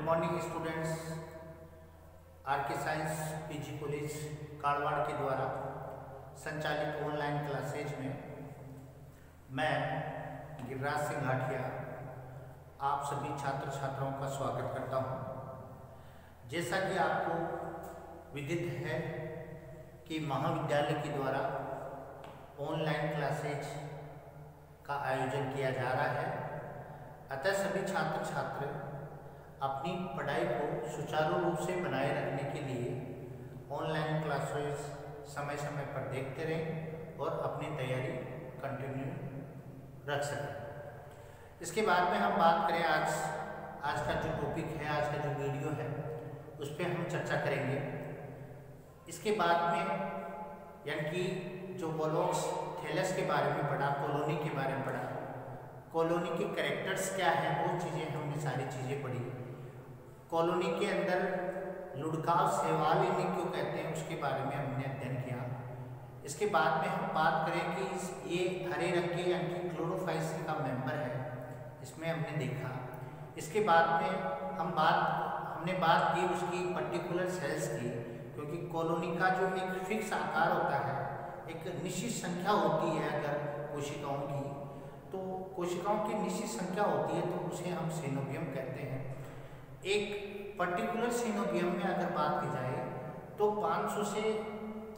Morning students. R K. Science PG college Kadwad के द्वारा संचालित ऑनलाइन क्लासेज में मैं गिरिराज सिंह हाटिया आप सभी छात्र छात्राओं का स्वागत करता हूं। जैसा कि आपको विदित है कि महाविद्यालय के द्वारा ऑनलाइन क्लासेज का आयोजन किया जा रहा है, अतः सभी छात्र छात्र अपनी पढ़ाई को सुचारू रूप से बनाए रखने के लिए ऑनलाइन क्लासेस समय समय पर देखते रहें और अपनी तैयारी कंटिन्यू रख सकें। इसके बाद में हम बात करें आज का जो टॉपिक है, आज का जो वीडियो है उस पर हम चर्चा करेंगे। इसके बाद में यानी कि जो वोलोक्स थैलस के बारे में पढ़ा, कॉलोनी के बारे में पढ़ा, कॉलोनी के कैरेक्टर्स क्या हैं वो चीज़ें हमने सारी चीज़ें पढ़ी। कॉलोनी के अंदर लुढ़काव शैवाल इन्हें क्यों कहते हैं उसके बारे में हमने अध्ययन किया। इसके बाद में हम बात करें कि ये हरे रंग के यानी कि क्लोरोफाइसी का मेंबर है, इसमें हमने देखा। इसके बाद में हमने बात की उसकी पर्टिकुलर सेल्स की, क्योंकि कॉलोनी का जो एक फिक्स आकार होता है, एक निश्चित संख्या होती है अगर कोशिकाओं की, तो कोशिकाओं की निश्चित संख्या होती है तो उसे हम सीनोबियम कहते हैं। एक पर्टिकुलर सीनोबियम में अगर बात की जाए तो 500 से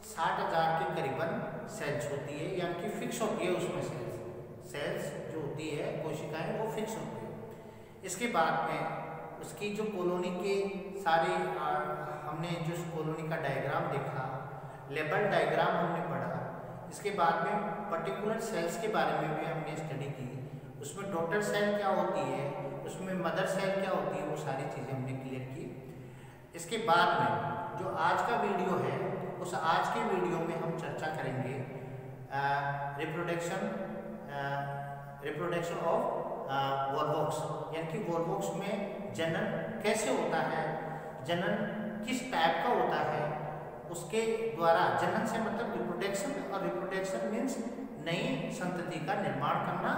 60,000 के करीबन सेल्स होती है, यानी कि फिक्स होती है उसमें सेल्स जो होती है कोशिकाएं वो फिक्स होती है। इसके बाद में उसकी जो कॉलोनी के सारे हमने जो कॉलोनी का डायग्राम देखा, लेबल डायग्राम हमने पढ़ा। इसके बाद में पर्टिकुलर सेल्स के बारे में भी हमने स्टडी की, उसमें डॉटर सेल क्या होती है, उसमें मदर सेल क्या होती है, वो सारी चीज़ें हमने क्लियर की। इसके बाद में जो आज का वीडियो है उस आज के वीडियो में हम चर्चा करेंगे रिप्रोडक्शन ऑफ वोल्वोक्स, यानी कि वोल्वोक्स में जनन कैसे होता है, जनन किस टाइप का होता है, उसके द्वारा जनन से मतलब रिप्रोडक्शन, और रिप्रोडक्शन मीन्स नई संतति का निर्माण करना,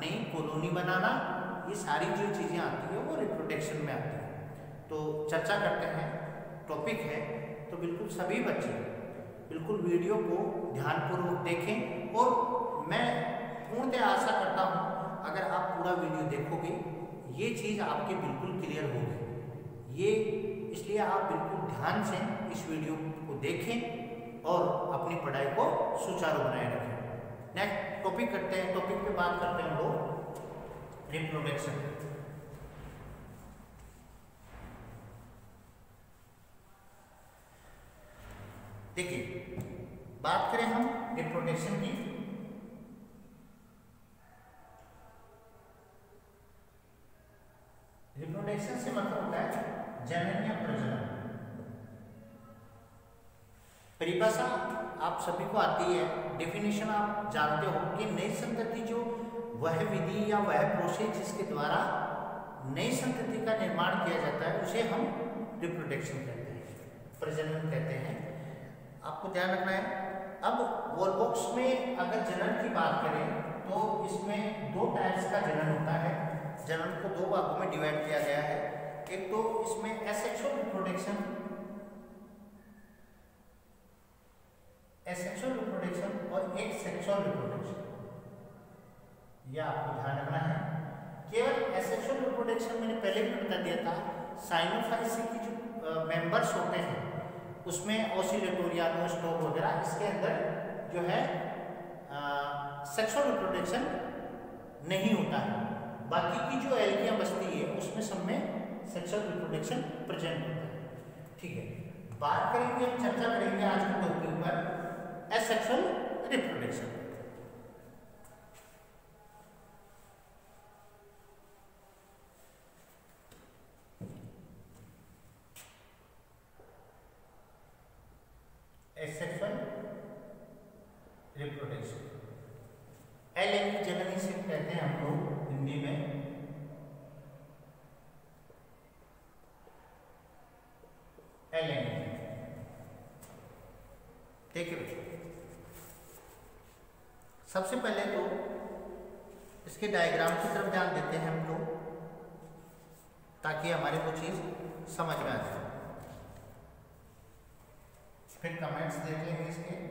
नई कॉलोनी बनाना, ये सारी जो चीज़ें आती है वो रिप्रोडक्शन में आती है। तो चर्चा करते हैं, टॉपिक है, तो बिल्कुल सभी बच्चे बिल्कुल वीडियो को ध्यानपूर्वक देखें। और मैं पूर्णतः आशा करता हूँ अगर आप पूरा वीडियो देखोगे ये चीज़ आपके बिल्कुल क्लियर होगी। ये इसलिए आप बिल्कुल ध्यान से इस वीडियो को देखें और अपनी पढ़ाई को सुचारू बनाए रखें। नेक्स्ट टॉपिक करते हैं, टॉपिक पे बात करते हैं हम लोग रिप्रोडक्शन। देखिए बात करें हम रिप्रोडक्शन की, रिप्रोडक्शन से मतलब होता है जनन या प्रजनन। परिभाषा आप सभी को आती है, डेफिनेशन आप जानते हो कि नई संतति जो वह विधि या वह प्रोसेस जिसके द्वारा नई संतति का निर्माण किया जाता है उसे हम रिप्रोडक्शन कहते हैं, प्रजनन कहते हैं। आपको ध्यान रखना है। अब वोल्वोक्स में अगर जनन की बात करें तो इसमें दो टाइप्स का जनन होता है। जनन को दो भागों में डिवाइड किया गया है। एक तो इसमें एसेक्सुअल रिप्रोडक्शन और एक सेक्सुअल रिप्रोडक्शन, यह आपको ध्यान रखना है। केवल एसेक्सुअल रिप्रोडक्शन मैंने पहले भी बता दिया था, साइनोफाइसी की जो मेंबर्स होते हैं उसमें ऑसिलेटोरिया, स्टॉप वगैरह, इसके अंदर जो है सेक्सुअल रिप्रोडक्शन नहीं होता है। बाकी की जो एल्गियां बचती है उसमें सब में सेक्सुअल रिप्रोडक्शन प्रेजेंट होता है। ठीक है, बात करेंगे, हम चर्चा करेंगे आज के टॉपिक पर asexual reproduction. Asexual reproduction, L यानी जननी से कहते हैं हम लोग हिंदी में। एल देखिए सबसे पहले तो इसके डायग्राम की तरफ ध्यान देते हैं हम लोग। ताकि हमारे को चीज़ समझ में आ जाए। फिर कमेंट्स देख लेंगे इसके।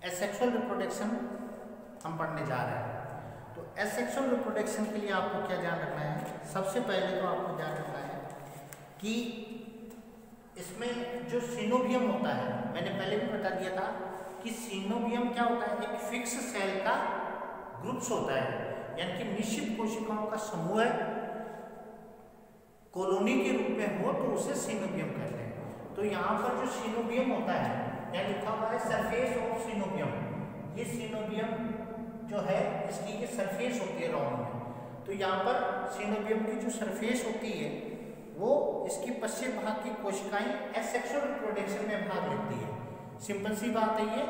एसेक्सुअल रिप्रोडक्शन हम पढ़ने जा रहे हैं। तो एसेक्सुअल रिप्रोडक्शन के लिए आपको क्या ध्यान रखना है? सबसे पहले तो आपको ध्यान रखना है कि इसमें जो सिनोबियम होता है, मैंने पहले भी बता दिया था कि सिनोबियम क्या होता है, एक फिक्स सेल का ग्रुप्स होता है, यानी कि निश्चित कोशिकाओं का समूह है, कॉलोनी के रूप में हो तो उसे सिनोबियम कहते हैं। तो यहाँ पर जो सिनोबियम होता है, यहाँ लिखा हुआ है सरफेस ऑफ सिनोबियम, ये सिनोबियम जो है इसकी ये सरफेस होती है राउंड में। तो यहाँ पर सिनोबियम की जो सरफेस होती है वो इसकी पश्चिम भाग की कोशिकाएं एसेक्सुअल रिप्रोडक्शन में भाग लेती है। सिंपल सी बात है ये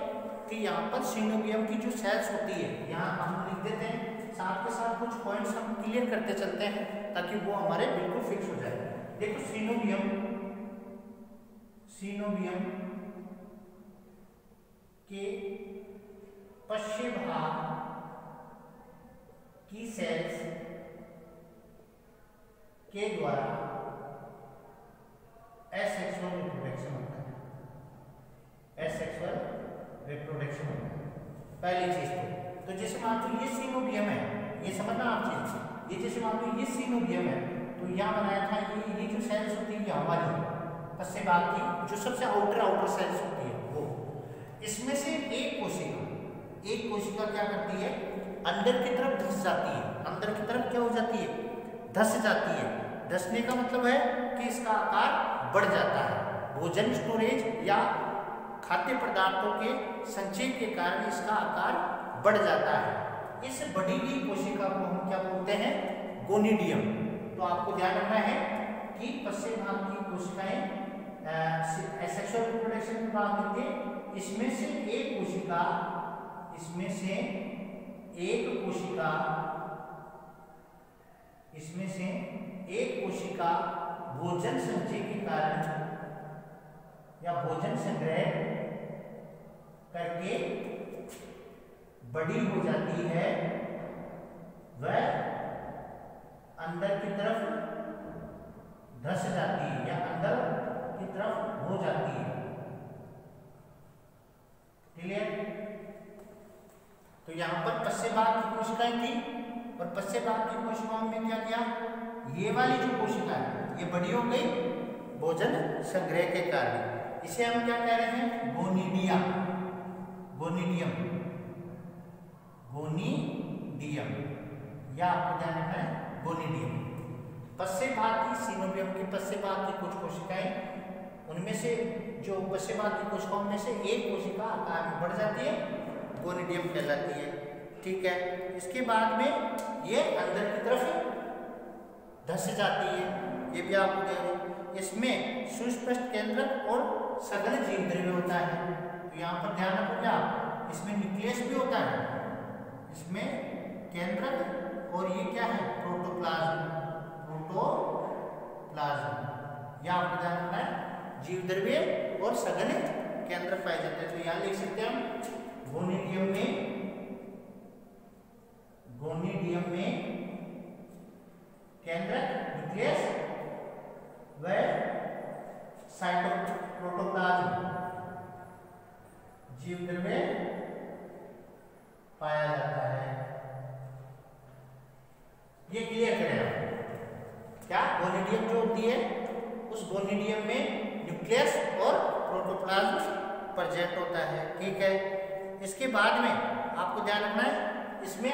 कि यहाँ पर सिनोबियम की जो सेल्स होती है, यहाँ हम लिख देते हैं, साथ के साथ कुछ पॉइंट्स हम क्लियर करते चलते हैं ताकि वो हमारे बिल्कुल फिक्स हो जाए। देखो सिनोबियम के पश्चिम भाग की सेल्स के द्वारा एसेक्सुअल रिप्रोडक्शन होता है। एसेक्सुअल रिप्रोडक्शन होता है पहली चीज। तो जैसे मान लो ये सिनोबियम है, ये समझना आप चीज, ये जैसे मान लो ये सिनोबियम है तो यहाँ बनाया था ये जो सेल्स होती है हमारी पश्चिम भाग की जो सबसे आउटर सेल्स होती है वो, इसमें से एक कोशिका क्या करती है, अंदर की तरफ धस जाती है। अंदर की तरफ क्या हो जाती है? धस जाती है। धसने का मतलब है कि इसका आकार बढ़ जाता है। भोजन स्टोरेज या खाद्य पदार्थों के संचय के कारण इसका आकार बढ़ जाता है। इस बढ़ी हुई कोशिका को हम क्या बोलते हैं? गोनिडियम। तो आपको ध्यान रखना है कि पश्चिम भाग की कोशिकाएं एसेक्सुअल रिप्रोडक्शन में भाग लेती है। इसमें से एक कोशिका भोजन संचय के कारण या भोजन संग्रह करके बड़ी हो जाती है, वह अंदर की तरफ धस जाती है या अंदर की तरफ हो जाती है। क्लियर? तो यहां पर पश्चिम भाग की कोशिकाएं थी और पश्चिम भाग की कोशिकाओं में क्या किया, ये वाली जो कोशिका है ये बड़ी हो गई भोजन संग्रह के कारण। इसे हम क्या कह रहे हैं? गोनिडियम। या आपको ध्यान रखना है गोनिडियम। पश्चिम भाग की सिनोबियम की पश्चिम भाग की कुछ कोशिकाएं, उनमें से जो पश्चिम भाग की कोशिकाओं में से एक कोशिका आकार में बढ़ जाती है, गोनिडियम कहलाती है। ठीक है, इसके बाद में ये अंदर की तरफ धस जाती है, ये भी आपको दे रहे। इसमें सुस्पष्ट केंद्रक और सघन जीवद्रव्य होता है। तो यहाँ पर ध्यान रखोगे आप, इसमें न्यूक्लियस भी होता है, इसमें केंद्रक और ये क्या है? प्रोटोप्लाज्म। या आपको ध्यान रखना है जीवद्रव्य और सघन केंद्रक पाए जाते हैं। तो यहाँ लिख सकते हैं हम गोनिडियम में केंद्रक, न्यूक्लियस व साइटोप्रोटोप्लाज्म जीवद्रव्य पाया जाता है। ये क्लियर करें आप। क्या गोनिडियम जो होती है, उस गोनिडियम में न्यूक्लियस और प्रोटोप्लाज्म प्रेजेंट होता है। ठीक है, इसके बाद में आपको ध्यान रखना है इसमें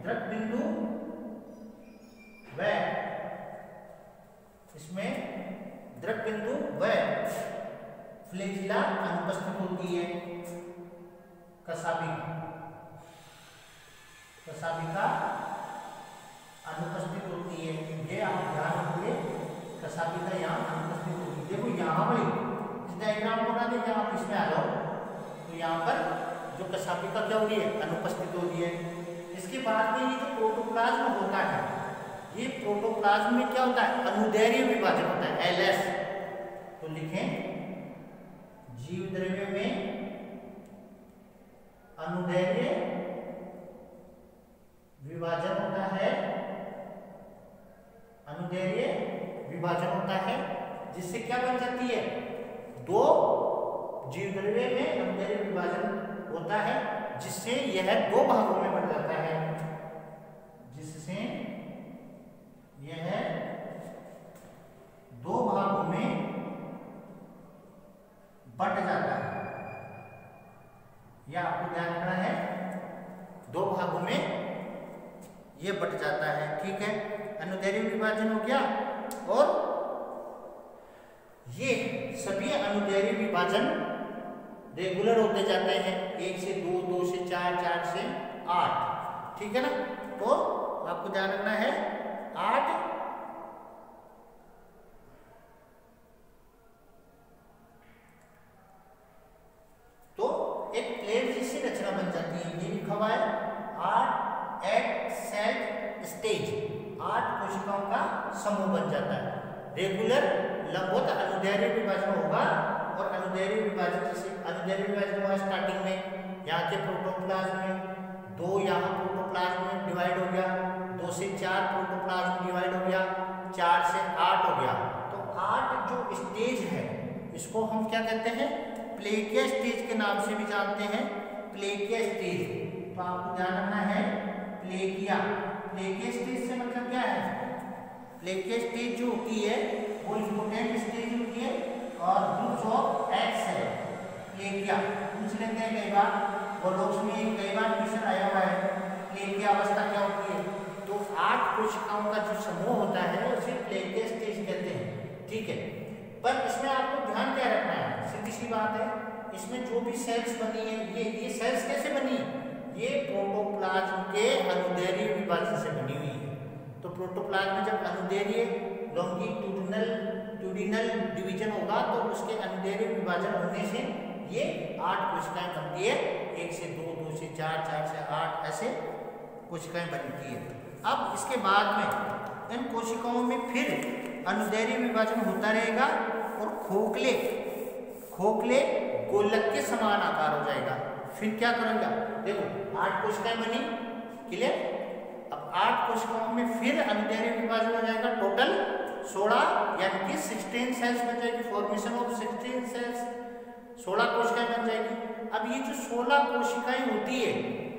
द्रक बिंदु व फ्लैजिला अनुपस्थित होती है। कसाबिका अनुपस्थित होती है। ये आप ध्यान रखिए, कसाबिका यहाँ अनुपस्थित होती है। देखो यहाँ पर इस डायग्राम को ना देखिए आप, इसमें आ जाओ तो यहाँ पर जो कसाबिका क्या हो रही है? अनुपस्थित हो रही है। इसके बाद में ये जो प्रोटोप्लाज्म होता है, ये प्रोटोप्लाज्म में क्या होता है? अनुदैर्घ्य विभाजन होता है, एलएस। तो लिखें जीवद्रव्य में अनुदैर्घ्य विभाजन होता है, जिससे क्या बन जाती है? दो जीवद्रव्य में अनुदैर्घ्य विभाजन होता है, जिससे यह दो भागों में बट जाता है, जिससे यह दो भागों में बट जाता है। यह आपको ध्यान रखना है, दो भागों में यह बट जाता है। ठीक है, अनुदैर्घ्य विभाजन हो गया। और ये सभी अनुदैर्घ्य विभाजन रेगुलर होते जाते हैं, 1 से 2, 2 से 4, 4 से 8। ठीक है ना, तो आपको ध्यान रखना है 8 तो एक प्लेट जैसी रचना बन जाती है। ये लिखा हुआ है 8 एट सेल स्टेज, 8 कोशिकाओं का समूह बन जाता है। रेगुलर लंबवत अनुदैर्घ्य विभाजन होगा। और अनुदैर्घ्य विभाजन जैसे अनुदैर्घ्य विभाजन हुआ स्टार्टिंग में यहाँ के प्रोटोप्लाज्म में, 2 यहाँ प्रोटोप्लाज्म में डिवाइड हो गया, 2 से 4 प्रोटोप्लाज्म डिवाइड हो गया, 4 से 8 हो गया। तो 8 जो स्टेज है इसको हम क्या कहते हैं, प्लेकिया स्टेज के नाम से भी जानते हैं, प्लेकिया स्टेज। तो आपको ध्यान रखना है प्लेकिया, प्लेकिया स्टेज से मतलब क्या है, प्लेकिया स्टेज जो होती है वो इंपोर्टेंट स्टेज होती है और ग्रुप्स ऑफ एक्स है प्लेकिया। पूछ लेते हैं कई बार, वो लोग में कई बार क्वेश्चन आया हुआ है प्लेकिया अवस्था क्या होती है। तो 8 कोशिकाओं का जो समूह होता है उसे प्लेकिया स्टेज कहते हैं। ठीक है, पर इसमें आपको ध्यान क्या रखना है, सीधी सी बात है, इसमें जो भी सेल्स बनी है ये सेल्स कैसे बनी, ये प्रोटोप्लाज्म के अनुदैर्घ्य विभाजन से बनी हुई है। तो प्रोटोप्लाज्म में जब अनुदैर्घ्य लॉन्गिट्यूडिनल डिवीजन होगा तो उसके अनुदैर्घ्य विभाजन होने से ये 8 कोशिकाएं बनती है, 1 से 2, 2 से 4, 4 से 8 ऐसे कोशिकाएं बनती है। अब इसके बाद में इन कोशिकाओं में फिर अनुदैर्घ्य विभाजन होता रहेगा और खोखले गोलक के समान आकार हो जाएगा। फिर क्या करेंगे, देखो 8 कोशिकाएं बनी, क्लियर। अब 8 कोशिकाओं में फिर अनुदैर्घ्य विभाजन हो जाएगा, टोटल 16 यानी कि 16 सेल्स बन जाएगी, फॉर्मेशन ऑफ 16 सेल्स, 16 कोशिकाएं बन जाएगी। अब ये जो 16 कोशिकाएं होती है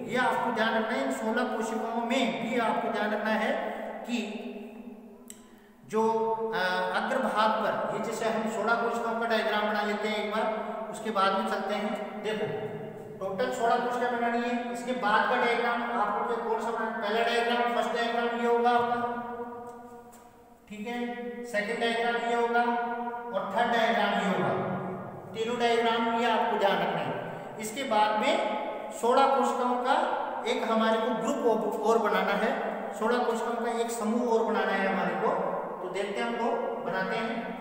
ये आपको ध्यान रखना है, इन 16 कोशिकाओं में भी आपको ध्यान रखना है कि जो अग्रभाग पर, ये जैसे हम 16 कोशिकाओं का डायग्राम बना लेते हैं एक बार, उसके बाद में चलते हैं। देखो टोटल 16 कोशिकाएं बनानी है, इसके बाद का डायग्राम आपको कौन सा बनाना, पहला डायग्राम फर्स्ट डायग्राम ये होगा आपका, ठीक है, सेकंड डायग्राम ये होगा और थर्ड डायग्राम ये होगा, तीनों डायग्राम ये आपको ध्यान रखना है। इसके बाद में 16 कोशिकाओं का एक हमारे को ग्रुप और बनाना है, 16 कोशिकाओं का एक समूह और बनाना है हमारे को। तो देखते हैं हम लोग बनाते हैं।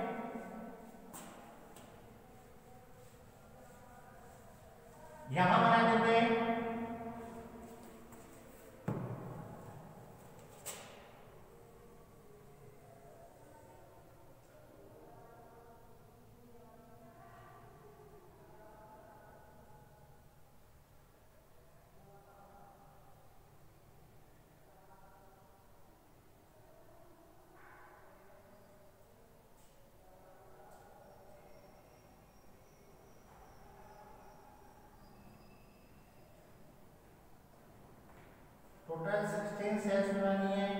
यहां बना देते हैं, टोटल 16 सेल्स बनानी है।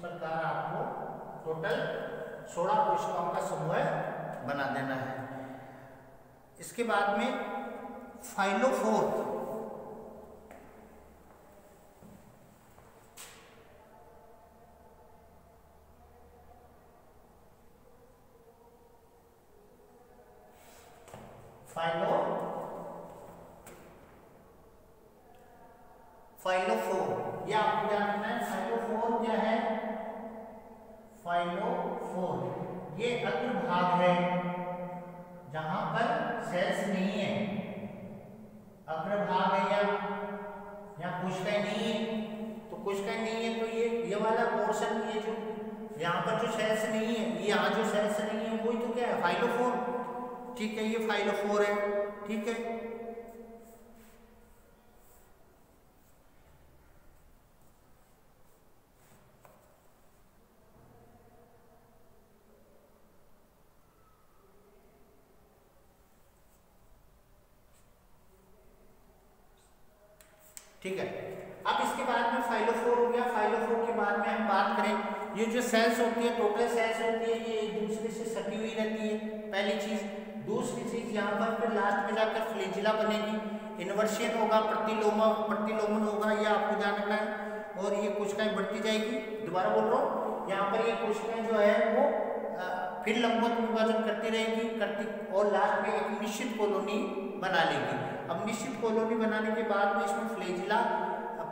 प्रकार आपको टोटल 16 कोशिकाओं का समूह बना देना है। इसके बाद में फाइलोफोर, फाइलोफोर ये आपको ध्यान रखना है। फाइलोफोर क्या है? फाइलोफोर ये अग्रभाग है जहां पर सेल्स नहीं है, अग्रभाग है या कोशिकाएं नहीं है। तो कोशिकाएं नहीं है तो ये वाला पोर्शन, ये जो यहाँ पर जो सेल्स नहीं है, ये यहाँ जो सेल्स नहीं है वही तो क्या है? फाइलोफोर। ठीक है, ये फाइलोफोर है। ठीक है, ठीक है। अब इसके बाद में फाइलोफोर हो गया। फाइलोफोर के बाद में हम बात करें, ये जो सेल्स होती है, टोटल सेल्स होती है, ये एक दूसरे से सटी हुई रहती है, पहली चीज। दूसरी चीज, यहाँ पर फिर लास्ट में जाकर फ्लैजिला बनेगी, इन्वर्शन होगा, प्रतिलोमन होगा, ये आपको ध्यान रखना है। और ये कोशिकाएं बढ़ती जाएगी। दोबारा बोल रहा हूँ, यहाँ पर ये कोशिकाएं जो है वो फिर लंबवत विभाजन करती रहेगी और लास्ट में एक निश्चित कॉलोनी बना लेगी। अब निश्चित कॉलोनी बनाने के बाद में इसमें फ्लैजिला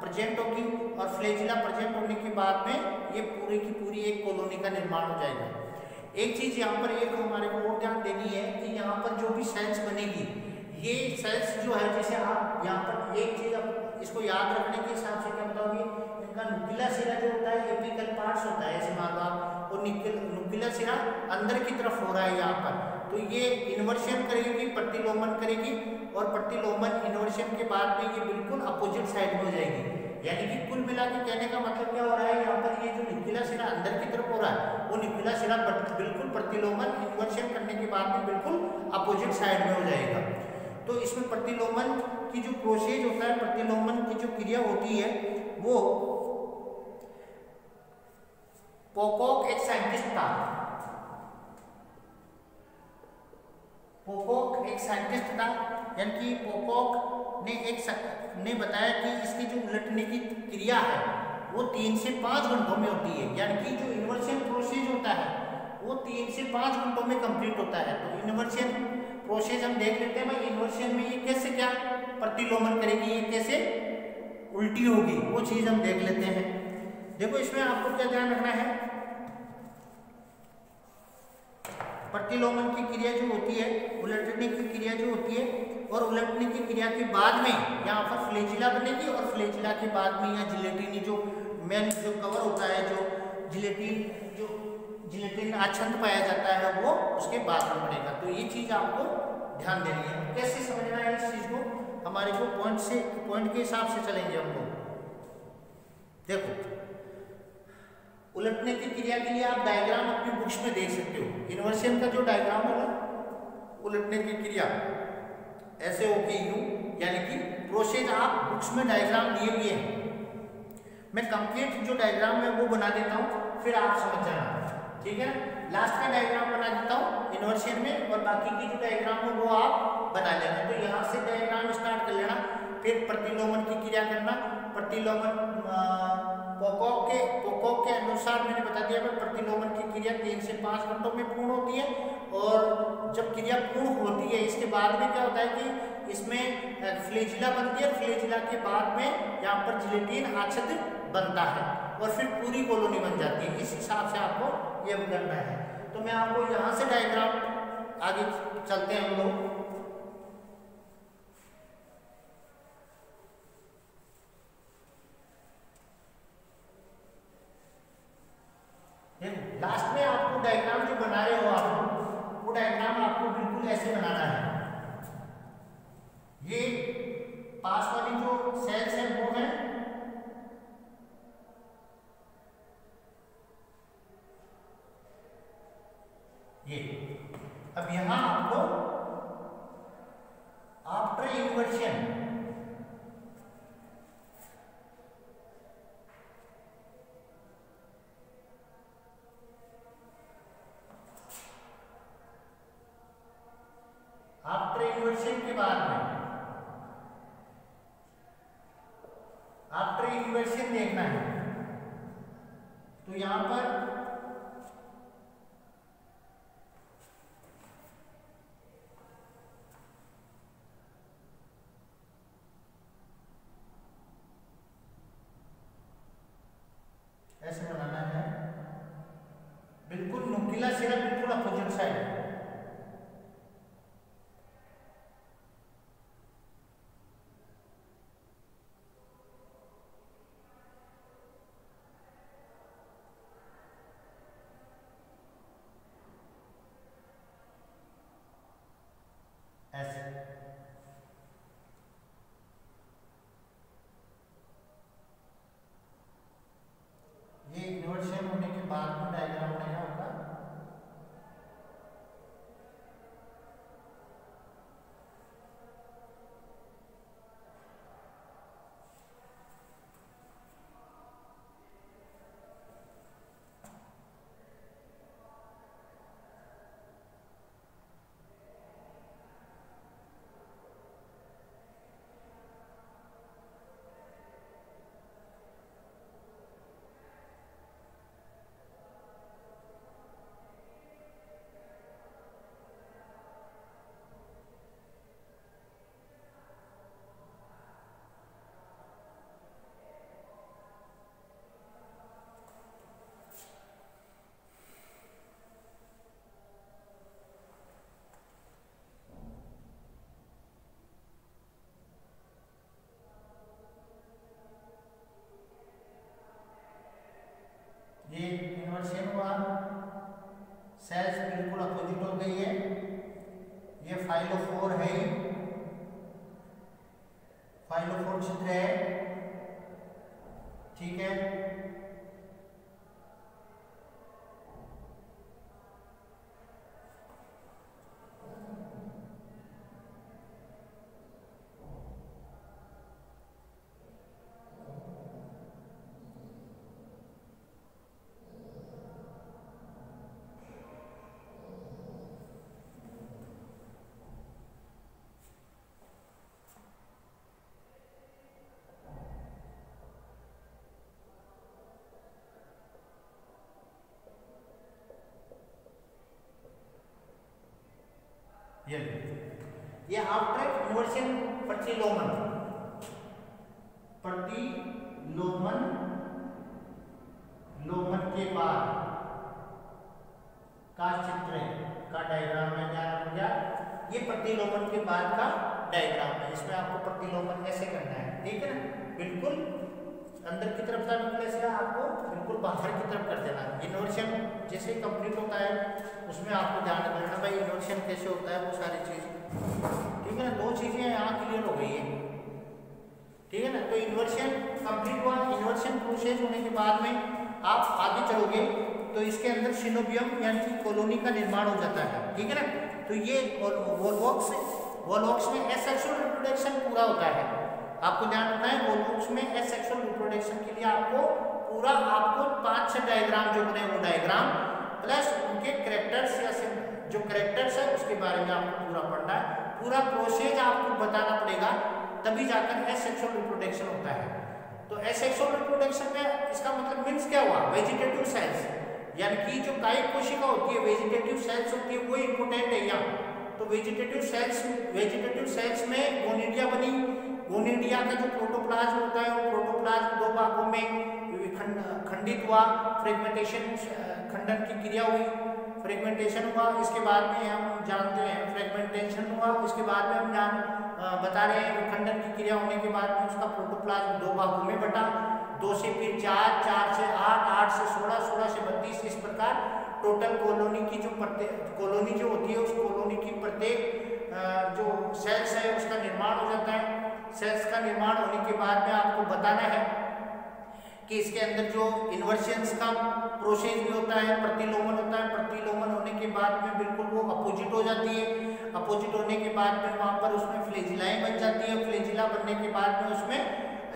प्रेजेंट होगी और फ्लैजिला प्रेजेंट होने के बाद में ये पूरी की पूरी एक कॉलोनी का निर्माण हो जाएगा। एक चीज यहाँ पर एक हमारे को और ध्यान देनी है कि यहाँ पर जो भी सेल्स बनेगी, ये सेल्स जो है, जैसे आप यहाँ पर एक चीज अब इसको याद रखने के हिसाब से क्या बताओगे, इनका नुकीला सिरा जो होता है एपिकल पार्ट्स होता है, ऐसे मान लो आप, और नुकीला सिरा अंदर की तरफ हो रहा है यहाँ पर, तो ये इन्वर्शन करेगी, प्रतिलोमन करेगी और प्रतिलोमन इन्वर्शन के बाद में ये बिल्कुल अपोजिट साइड में हो जाएगी। यानी कि कुल मिला के कहने का मतलब क्या हो रहा है, यहाँ पर ये जो नुकीला सिरा अंदर की तरफ हो रहा है, वो नुकीला सिरा बिल्कुल प्रतिलोमन इन्वर्शन करने के बाद में बिल्कुल अपोजिट साइड में हो जाएगा। तो इसमें प्रतिलोमन की जो प्रोसेस होता है, प्रतिलोमन की जो क्रिया होती है, वो पोकॉक एक साइंटिस्ट था, पोकॉक एक साइंटिस्ट था, यानी कि पोकॉक ने बताया कि इसकी जो उलटने की क्रिया है वो 3 से 5 घंटों में होती है। यानी कि जो इन्वर्शन प्रोसेस होता है वो 3 से 5 घंटों में कंप्लीट होता है। तो इन्वर्शन प्रोसेस हम देख लेते हैं भाई, इन्वर्शन में ये कैसे क्या प्रतिलोमन करेगी, ये कैसे उल्टी होगी, वो चीज हम देख लेते हैं। देखो इसमें आपको क्या ध्यान रखना है, प्रतिलोमन की क्रिया जो होती है, उलटने की क्रिया जो होती है, और उलटने की क्रिया के बाद में यहाँ पर फ्लैजिला बनेगी और फ्लैजिला के बाद में यहाँ जिलेटिन जो मेन जो कवर होता है, जो जिलेटिन आच्छादित पाया जाता है, वो उसके बाद में बनेगा। तो ये चीज आपको ध्यान देनी है। कैसे समझना है इस चीज को, हमारे को पॉइंट के हिसाब से चलेंगे हम लोग। देखो उलटने की क्रिया के लिए आप डायग्राम अपनी बुक्स में देख सकते हो। इन्वर्शन का जो डायग्राम होगा, उलटने की क्रिया ऐसे होगी यूं, यानी कि प्रोसेस आप बुक्स में डायग्राम दिए हुए हैं। मैं कंप्लीट जो डायग्राम है वो बना देता हूँ, फिर आप समझ जाना, ठीक है। लास्ट का डायग्राम बना देता हूँ इन्वर्शन में, और बाकी की जो डायग्राम है वो आप बना लेना। तो यहाँ से डायग्राम स्टार्ट कर लेना, फिर प्रतिलोमन की क्रिया करना। प्रतिलोमन पोकॉक के अनुसार मैंने बता दिया है, प्रतिलोमन की क्रिया 3 से 5 घंटों में पूर्ण होती है। और जब क्रिया पूर्ण होती है, इसके बाद में क्या होता है कि इसमें फ्लैजिला बनती है, फ्लैजिला के बाद में यहाँ पर जिलेटिन आच्छादित बनता है और फिर पूरी कॉलोनी बन जाती है। इस हिसाब से आपको ये करना है। तो मैं आपको यहाँ से डायग्राम आगे चलते हैं हम लोग। लास्ट में आपको डायग्राम जो बना रहे हो आप, वो डायग्राम आपको बिल्कुल ऐसे बनाना है। ये पास वाली जो सेल्स है वो है ये। अब यहां आपको आफ्टर इन्वर्शन इन्वर्शन के बाद में, आफ्टर इन्वर्शन देखना है, तो यहां पर ऐसे बनाना है, बिल्कुल नुकीला सिरा बिल्कुल अपोजिट साइड, ऐसे। ये इन्वर्शन होने के बाद में डायग्राम बनेगा आपका। ये इन्वर्शन हुआ, सेल्स बिल्कुल अपोजिट हो गई है, ये फाइलोफोर है, फाइलोफोर छिद्र है, ठीक है। ये आफ्टर इन्वर्शन प्रतिलोमन के बाद का चित्र का डायग्राम में क्या हो गया, ये प्रतिलोमन के बाद का डायग्राम है। इसमें आपको प्रतिलोमन ऐसे करना है, ठीक है ना, बिल्कुल अंदर की तरफ था न्यूक्लियस है, आपको बिल्कुल बाहर की तरफ कर देना। इन्वर्शन जैसे कंप्लीट होता है उसमें आपको ध्यान रखना भाई इन्वर्शन कैसे होता है, वो सारी चीज़, ठीक है ना। दो चीज़ें यहाँ क्लियर हो गई है, ठीक है ना। तो इन्वर्शन कंप्लीट हुआ, इन्वर्शन प्रोसेस होने के बाद में आप आगे चलोगे तो इसके अंदर सिनोबियम यानी कि कॉलोनी का निर्माण हो जाता है, ठीक है ना। तो ये वॉलवॉक्स में एसेक्सुअल रिप्रोडक्शन पूरा होता है। आपको ध्यान रखना है वॉलवॉक्स में एसेक्सुअल रिप्रोडक्शन के लिए आपको पूरा 5-6 डायग्राम जो बने वो डायग्राम प्लस उनके कैरेक्टर्स या जो कैरेक्टर्स है उसके बारे में आपको पूरा पढ़ना है। पूरा प्रोसेस आपको बताना पड़ेगा, तभी जाकर एसेक्सुअल रिप्रोडक्शन होता है। तो एसेक्सुअल रिप्रोडक्शन में इसका मतलब मीन्स क्या हुआ, वेजिटेटिव सेल्स यानी कि जो कायिक कोशिका होती है, वेजिटेटिव सेल्स होती है, वो इंपोर्टेंट है यहाँ। तो वेजिटेटिव सेल्स में गोनिडिया बनी, गोनिडिया का जो प्रोटोप्लाज्म होता है वो प्रोटोप्लाज्म 2 भागों में खंडित हुआ, फ्रेगमेंटेशन खंडन की क्रिया हुई, फ्रेगमेंटेशन हुआ। इसके बाद में हम जानते हैं फ्रेगमेंटेशन हुआ, इसके बाद में हम बता रहे हैं खंडन की क्रिया होने के बाद में उसका प्रोटोप्लाज्म 2 भागों में बटा, 2 से फिर 4, 4 से 8, 8 से 16, 16 से 32, इस प्रकार टोटल कॉलोनी की जो कॉलोनी जो होती है उस कॉलोनी की प्रत्येक जो सेल्स है उसका निर्माण हो जाता है। सेल्स का निर्माण होने के बाद में आपको बताना है कि इसके अंदर जो इन्वर्शंस का प्रोसेस भी होता है, प्रतिलोमन होता है। प्रतिलोमन होने के बाद में बिल्कुल वो अपोजिट हो जाती है। अपोजिट होने के बाद में वहाँ पर उसमें फ्लेजिलाएं बन जाती है। फ्लेजिला बनने के बाद में उसमें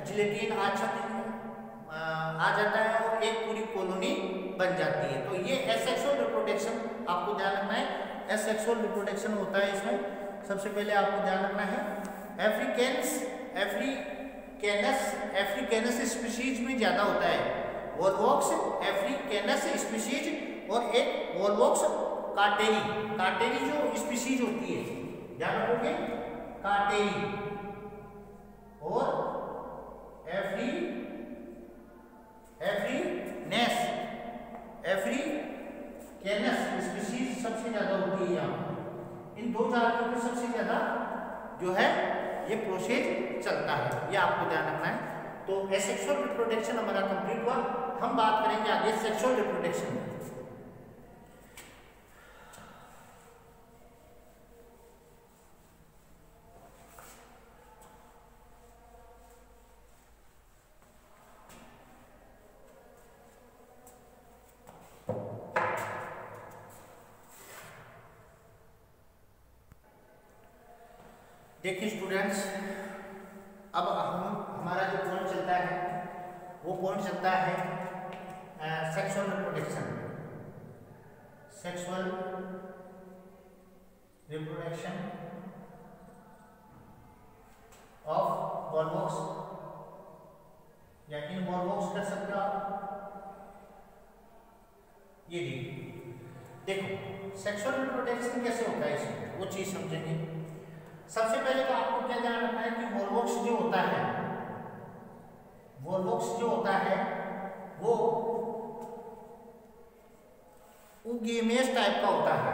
जिलेटिन आ जाता है और एक पूरी कॉलोनी बन जाती है। तो ये एसेक्सुअल रिप्रोडक्शन आपको ध्यान रखना है, एसेक्सुअल रिप्रोडक्शन होता है इसमें। सबसे पहले आपको ध्यान रखना है अफ्रीकैनस स्पीशीज में ज्यादा होता है वोल्वॉक्स अफ्रीकैनस स्पीशीज, और एक वोल्वॉक्स कार्टेरी जो स्पीशीज होती है, ध्यान रखोगे, कार्टेरी और अफ्रीकैनस स्पीशीज सबसे ज्यादा होती है यहाँ। इन दो जातियों में सबसे ज्यादा जो है ये प्रोसेस चलता है, ये आपको ध्यान रखना है। तो एसेक्सुअल रिप्रोडक्शन हमारा कंप्लीट हुआ। हम बात करेंगे आगे सेक्सुअल रिप्रोडक्शन। देखिए स्टूडेंट्स, अब हमारा जो पॉइंट चलता है वो पॉइंट चलता है सेक्सुअल रिप्रोडक्शन ऑफ वोल्वॉक्स, या इन वोल्वॉक्स कर सकते हो आप। ये देखो सेक्सुअल रिप्रोडक्शन कैसे होता है, इसमें वो चीज समझेंगे। सबसे पहले तो आपको क्या ध्यान रखना है कि वोल्वॉक्स जो होता है वो ऊगेमियस टाइप का होता है,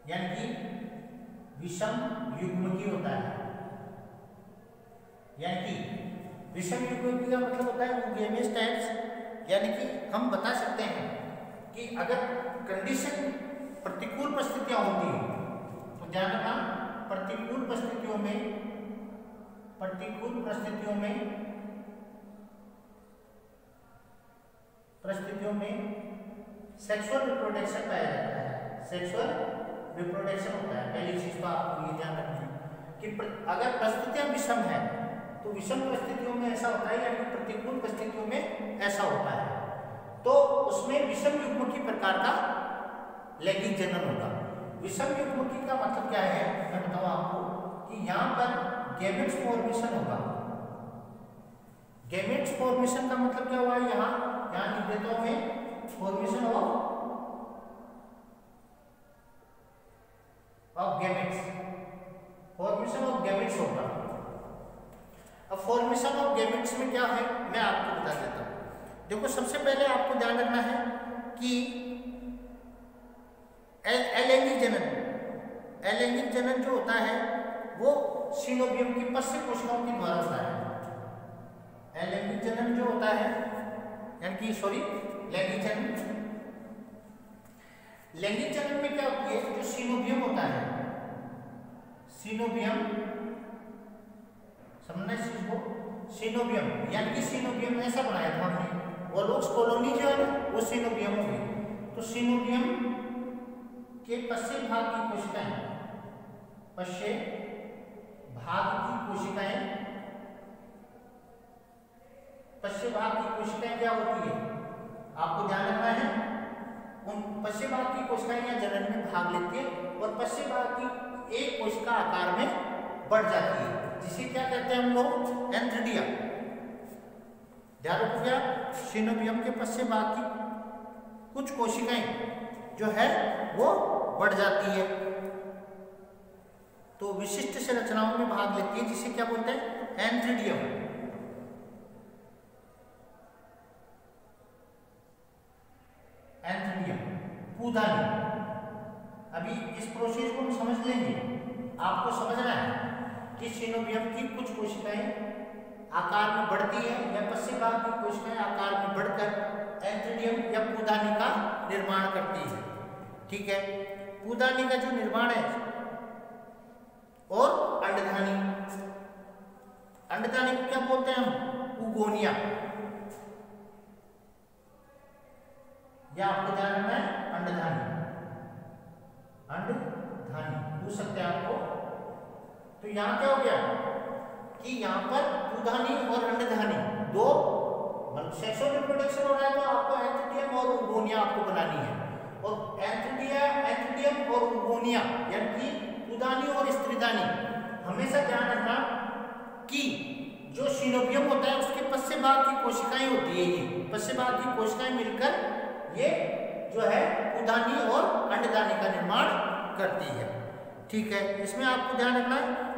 यानी कि विषम युग्मकी होता है। यानी कि विषम युग्मकी का मतलब होता है ऊगेमियस टाइप्स, यानी कि हम बता सकते हैं कि अगर कंडीशन प्रतिकूल परिस्थितियां होती है तो ध्यान रखना, प्रतिकूल परिस्थितियों में सेक्सुअल रिप्रोडक्शन पाया जाता है, सेक्सुअल रिप्रोडक्शन होता है। पहली चीज तो आपको ये ध्यान रखना है कि अगर परिस्थितियां विषम है तो विषम परिस्थितियों में ऐसा होता है, यानी प्रतिकूल परिस्थितियों में ऐसा होता है, तो उसमें विषम युग्मकी प्रकार का लैंगिक जनन होगा। विषम युग्मकी का मतलब क्या है, मैं बताऊं आपको कि यहाँ पर गैमेट्स फॉर्मेशन होगा। गैमेट्स फॉर्मेशन का मतलब क्या हुआ, यहाँ लिख देता हूं मैं, फॉर्मेशन ऑफ गैमेट्स होगा। अब फॉर्मेशन ऑफ गैमेट्स में क्या है मैं आपको बता देता हूं। देखो सबसे पहले आपको ध्यान रखना है कि अलैंगिक जनन जो होता है वो सीनोबियम की पश्च कोशिकाओं के द्वारा होता है। अलैंगिक जनन जो होता है, यानी कि लैंगिक जनन में क्या होती है, जो सीनोबियम होता है, सीनोबियम समझना इस चीज को, सीनोबियम यानी कि सीनोबियम ऐसा बनाया था हमने, वोल्वॉक्स कॉलोनी जो है वो सीनोबियम हो गई। तो सीनोबियम के पश्चिम भाग की कोशिकाएं क्या होती है, आपको ध्यान रखना है, उन पश्चिम भाग की कोशिकाएं या जनन में भाग लेती है और पश्चिम भाग की एक कोशिका आकार में बढ़ जाती है, जिसे क्या कहते हैं हम लोग, एंथ्रिडिया। ध्यान रखोगे, सीनोबियम के पश्चिम भाग की कुछ कोशिकाएं जो है वो बढ़ जाती है, तो विशिष्ट संरचनाओं में भाग लेती है, जिसे क्या बोलते हैं, एंथ्रिडियम। पूदानी। अभी इस प्रोसेस को हम समझ लेंगे। आपको समझना है कि सीनोबियम की कुछ कोशिकाएं आकार में बढ़ती है या पश्चिम भाग की कोशिकाएं आकार में बढ़कर एंथ्रिडियम या पूदानी का निर्माण करती है। ठीक है, पूदानी का जो निर्माण है और अंडधानी को क्या बोलते हैं हम, उगोनिया, या आपको ध्यान रखना है अंडधानी पूछ सकते हैं आपको। तो यहाँ क्या हो गया कि यहाँ पर पूदानी और अंडधानी दो सेक्सुअल रिप्रोडक्शन हो रहा है, तो आपको एंथ्रिडियम और उगोनिया आपको बनानी है। और एंथ्रीडियम और उगोनिया यानी कि पुदानी और स्त्रीदानी, हमेशा ध्यान रखना कि जो सिनोबियम होता है उसके पश्च भाग की कोशिकाएं होती है, ये पश्च भाग की कोशिकाएं मिलकर ये जो है पुदानी और अंडदानी का निर्माण करती है। ठीक है, इसमें आपको ध्यान रखना है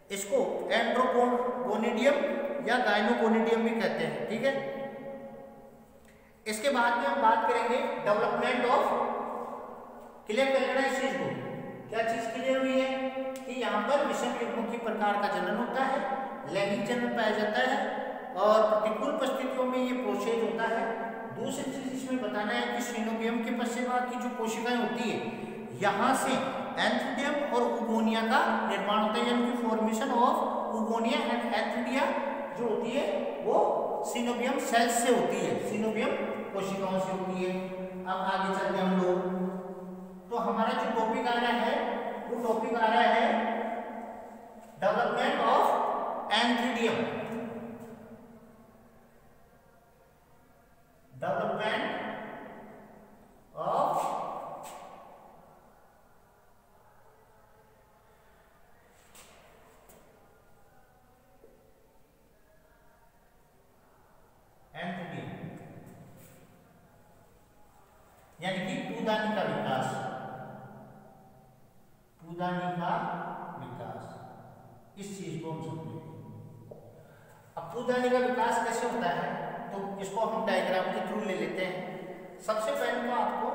इसको एंड्रोगोनिडियम या गाइनोगोनिडियम भी कहते हैं। ठीक है, इसके बाद में हम बात करेंगे डेवलपमेंट ऑफ। क्लियर कर लेना इस चीज को, क्या चीज क्लियर हुई है कि यहाँ पर विषम युग्मों की प्रकार का जनन होता है, लैंगिक जनन पाया जाता है और प्रतिकूल परिस्थितियों में ये प्रोसेस होता है। दूसरी चीज इसमें बताना है कि सिनोबियम के पश्च भाग की जो कोशिकाएं होती है यहाँ से एंथ्रीडियम और उगोनिया का निर्माण होता है, यानी कि फॉर्मेशन ऑफ उगोनिया एंड एंथ्रीडिया जो होती है वो सिनोबियम सेल्स से होती है, सिनोबियम कोशिकाओं से होती है। अब आगे चलते हम लोग, तो हमारा जो टॉपिक आ रहा है वो टॉपिक आ रहा है development of antheridium. Development of antheridium यानी कि पुदानी का विकास, पुदानी का विकास, इस चीज को हम समझेंगे। अब पुदानी का विकास कैसे होता है तो इसको हम डायग्राम के थ्रू ले लेते हैं। सबसे पहले तो आपको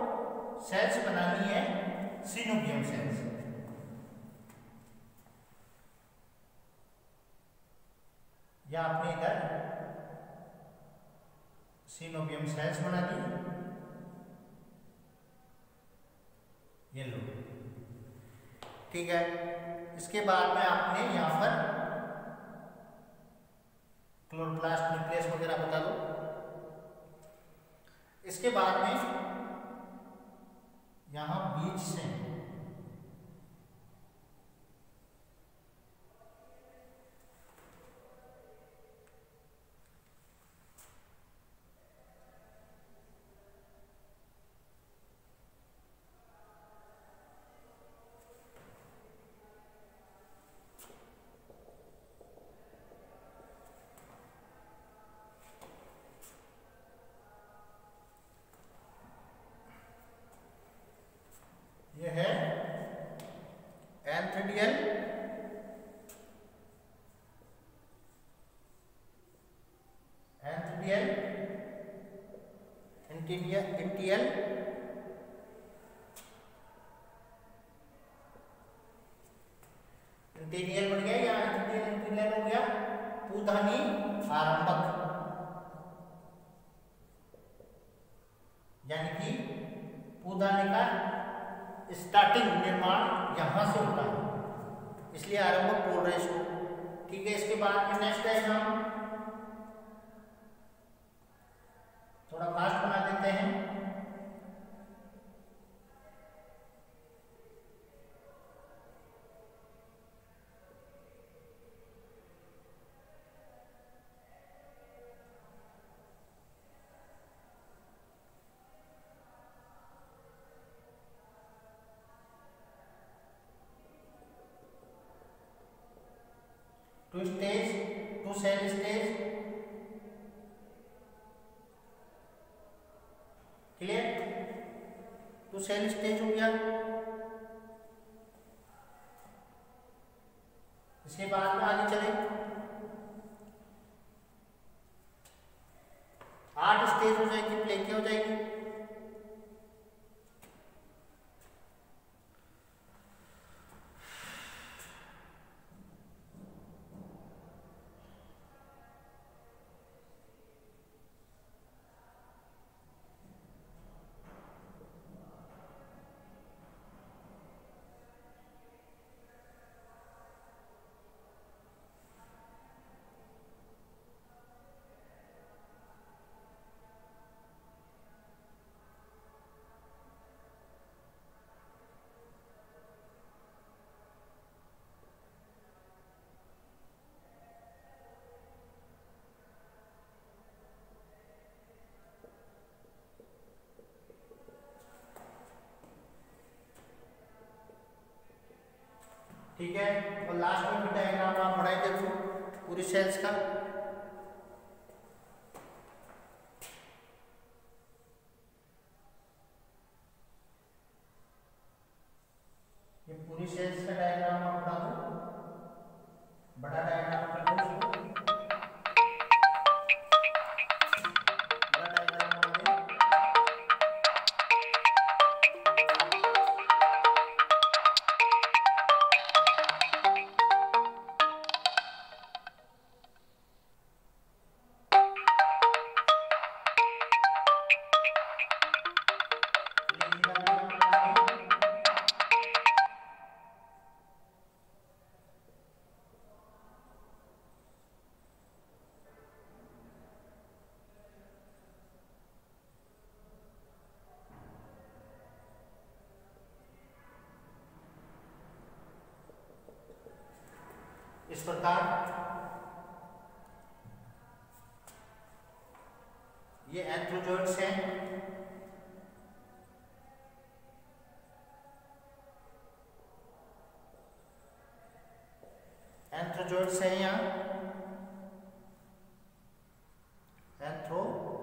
सेल्स बनानी है सिनोबियम सेल्स। या आपने इधर सिनोबियम सेल्स बना दी, ये लो। ठीक है, इसके बाद में आपने यहाँ पर क्लोरोप्लास्ट न्यूक्लियस वगैरह बता दो। इसके बाद में यहां बीज से यह है एंथ्रीडियल इंटियल इंटीरियल बन गया, यहाँ इंटीरियल हो गया पुदानी आरंभक, यानी कि पुदानी का स्टार्टिंग निर्माण यहां से होता है, इसलिए आरंभक बोल रहे इसको। ठीक है, इसके बाद में नेक्स्ट है, हम थोड़ा फास्ट बना देते हैं। Two stage, two cell stage, clear, two cell stage हो गया। इसके बाद में आगे चले 8 स्टेज हो जाएगी, प्लेकिया हो जाएगी। ठीक है। और लास्ट में भी डायग्राम आप बनाए देखो पूरी सेल्स का। ये पूरी सेल्स का डायग्राम आप बना दो, बड़ा डायग्राम कर दो उसको, बड़ा डायग्राम बना दो। इस प्रकार ये एंथ्रोजोइड्स हैं। एंथ्रोजोइड्स हैं यहाँ, एंथ्रोजोइड्स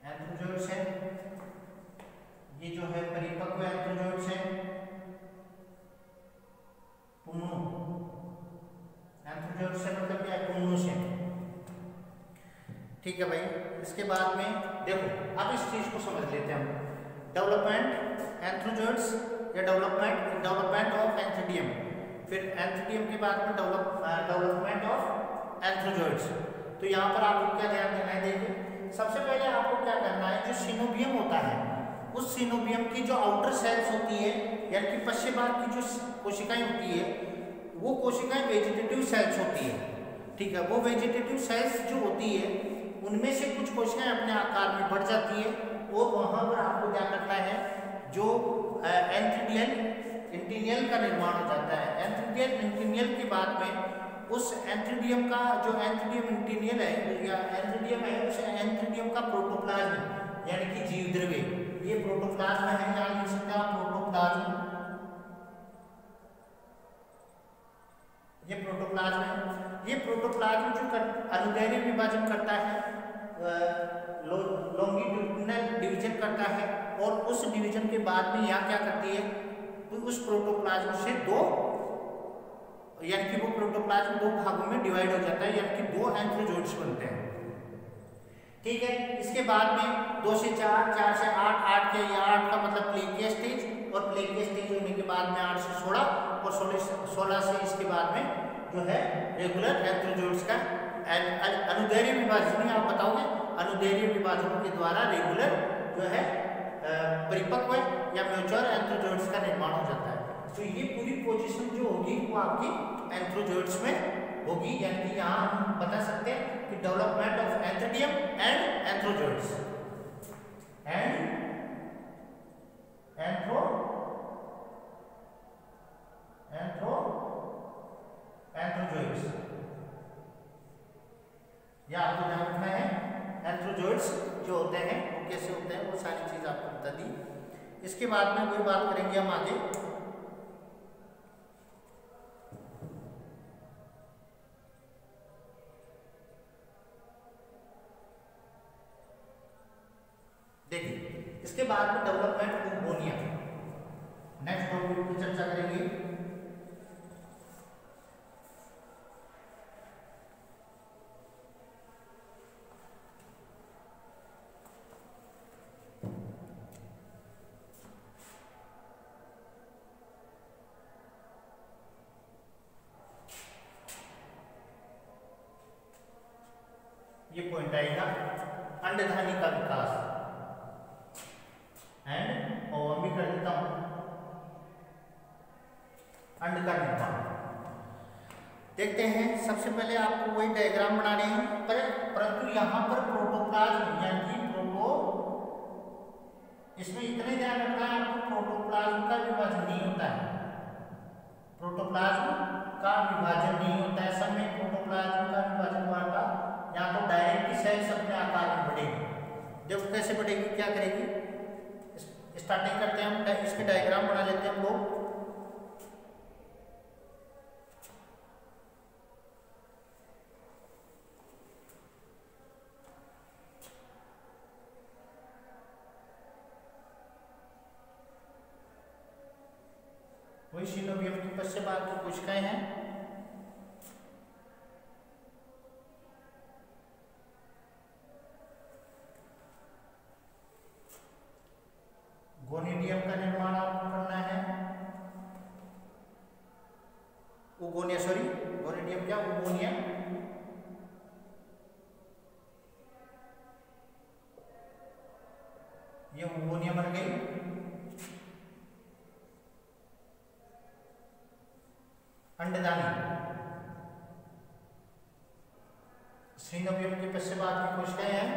एंथ्रोजोइड्स हैं। ये जो है परिपक्व एंथ्रोजोइड्स हैं। पुंनु एंथ्रोजोइड्स से मतलब क्या है? पुंनु से। ठीक है भाई। इसके बाद में देखो अब इस चीज को समझ लेते हैं हम। डेवलपमेंट एंथ्रोजोइड्स या डेवलपमेंट ऑफ एंथ्रीडियम, फिर एंथ्रीडियम के बाद में डेवलपमेंट ऑफ एंथ्रोजोइड्स। तो यहाँ पर आपको क्या ध्यान देना है? देखिए सबसे पहले आपको क्या करना है, जो सिनोबियम होता है उस सिनोबियम की जो आउटर सेल्स होती है यानी कि पश्चिम भाग की जो कोशिकाएं होती है वो कोशिकाएं वेजिटेटिव सेल्स होती है। ठीक है। वो वेजिटेटिव सेल्स जो होती है उनमें से कुछ कोशिकाएं अपने आकार में बढ़ जाती है और वहां पर आपको क्या करना है, जो एंथ्रीडियल का निर्माण हो जाता है। एंथ्रीडियल के बाद में उस एंथ्रीडियम का जो एंथ्रीडियम इंटीनियल है या एंथ्रीडियम है उस एंथ्रीडियम का प्रोटोप्लाज्म यानी कि जीवद्रव्य, ये प्रोटोप्लाज्म है, यहाँ लिख सकते हैं आप प्रोटोप्लाज्म। ये प्रोटोप्लाज्म है। ये प्रोटोप्लाज्म जो अनुदैर्घ्य विभाजन करता है, लॉन्गिट्यूडिनल डिवीजन करता है और उस डिवीजन के बाद में यहाँ क्या करती है, तो उस प्रोटोप्लाज्म से दो यानी कि वो प्रोटोप्लाज्म दो भागों में डिवाइड हो जाता है यानी कि दो एंथ्रोजोइड्स बनते हैं। ठीक है। इसके बाद में 2 से 4, 4 से 8, 8 के या 8 का मतलब प्लेकिया स्टेज, और प्लेकिया स्टेज होने के बाद में 8 से 16 और 16 से इसके बाद में जो है रेगुलर एंथ्रोजोइड्स का अनुदैर्घ्य विभाजन आप बताओगे, अनुदैर्घ्य विभाजन के द्वारा रेगुलर जो है परिपक्व या मैच्योर एंथ्रोजोइड्स का निर्माण हो जाता है। तो ये पूरी पोजीशन जो होगी वो आपकी एंथ्रोजोइड्स में होगी, यानी कि यहाँ हम बता सकते हैं कि डेवलपमेंट ऑफ एंथ्रीडियम एंड एंथ्रोजोइड्स एंथ्रोजोइड्स या आपको ध्यान रखना है। एंथ्रोजोइड्स जो होते हैं वो कैसे होते हैं, वो सारी चीज आपको बता दी। इसके बाद में कोई बात करेंगे हम आगे। देखिए इसके बाद में development of Bonia, next topic की चर्चा करेंगे। ये पॉइंट आएगा अंडधानी का विकास एंड और भी कर देता हूं अंड का निर्माण। देखते हैं सबसे पहले आपको वही डायग्राम बनाने हैं, परंतु यहां पर प्रोटोप्लाज्म यानी कि इसमें इतने ध्यान रखना है आपको, प्रोटोप्लाज्म का विभाजन नहीं होता है, प्रोटोप्लाज्म का विभाजन नहीं होता है। सब में प्रोटोप्लाज्म का विभाजन हुआ था, यहाँ तो डायरेक्ट सेल्स अपने आकार में बढ़ेगी। देखो कैसे बढ़ेगी, क्या करेगी, इस स्टार्टिंग करते हैं हम, इसके डायग्राम बना लेते हैं हम लोग। वही सीनोबियम की पश्च भाग की कोशिकाएं हैं। गोनिडियम का निर्माण आपको करना है। उगोनिया, सॉरी गोनिडियम क्या, उगोनिया। ये उगोनिया बन गई। अंडदानी, सीनोबियम के पश्च भाग की कोशिकाएं हैं।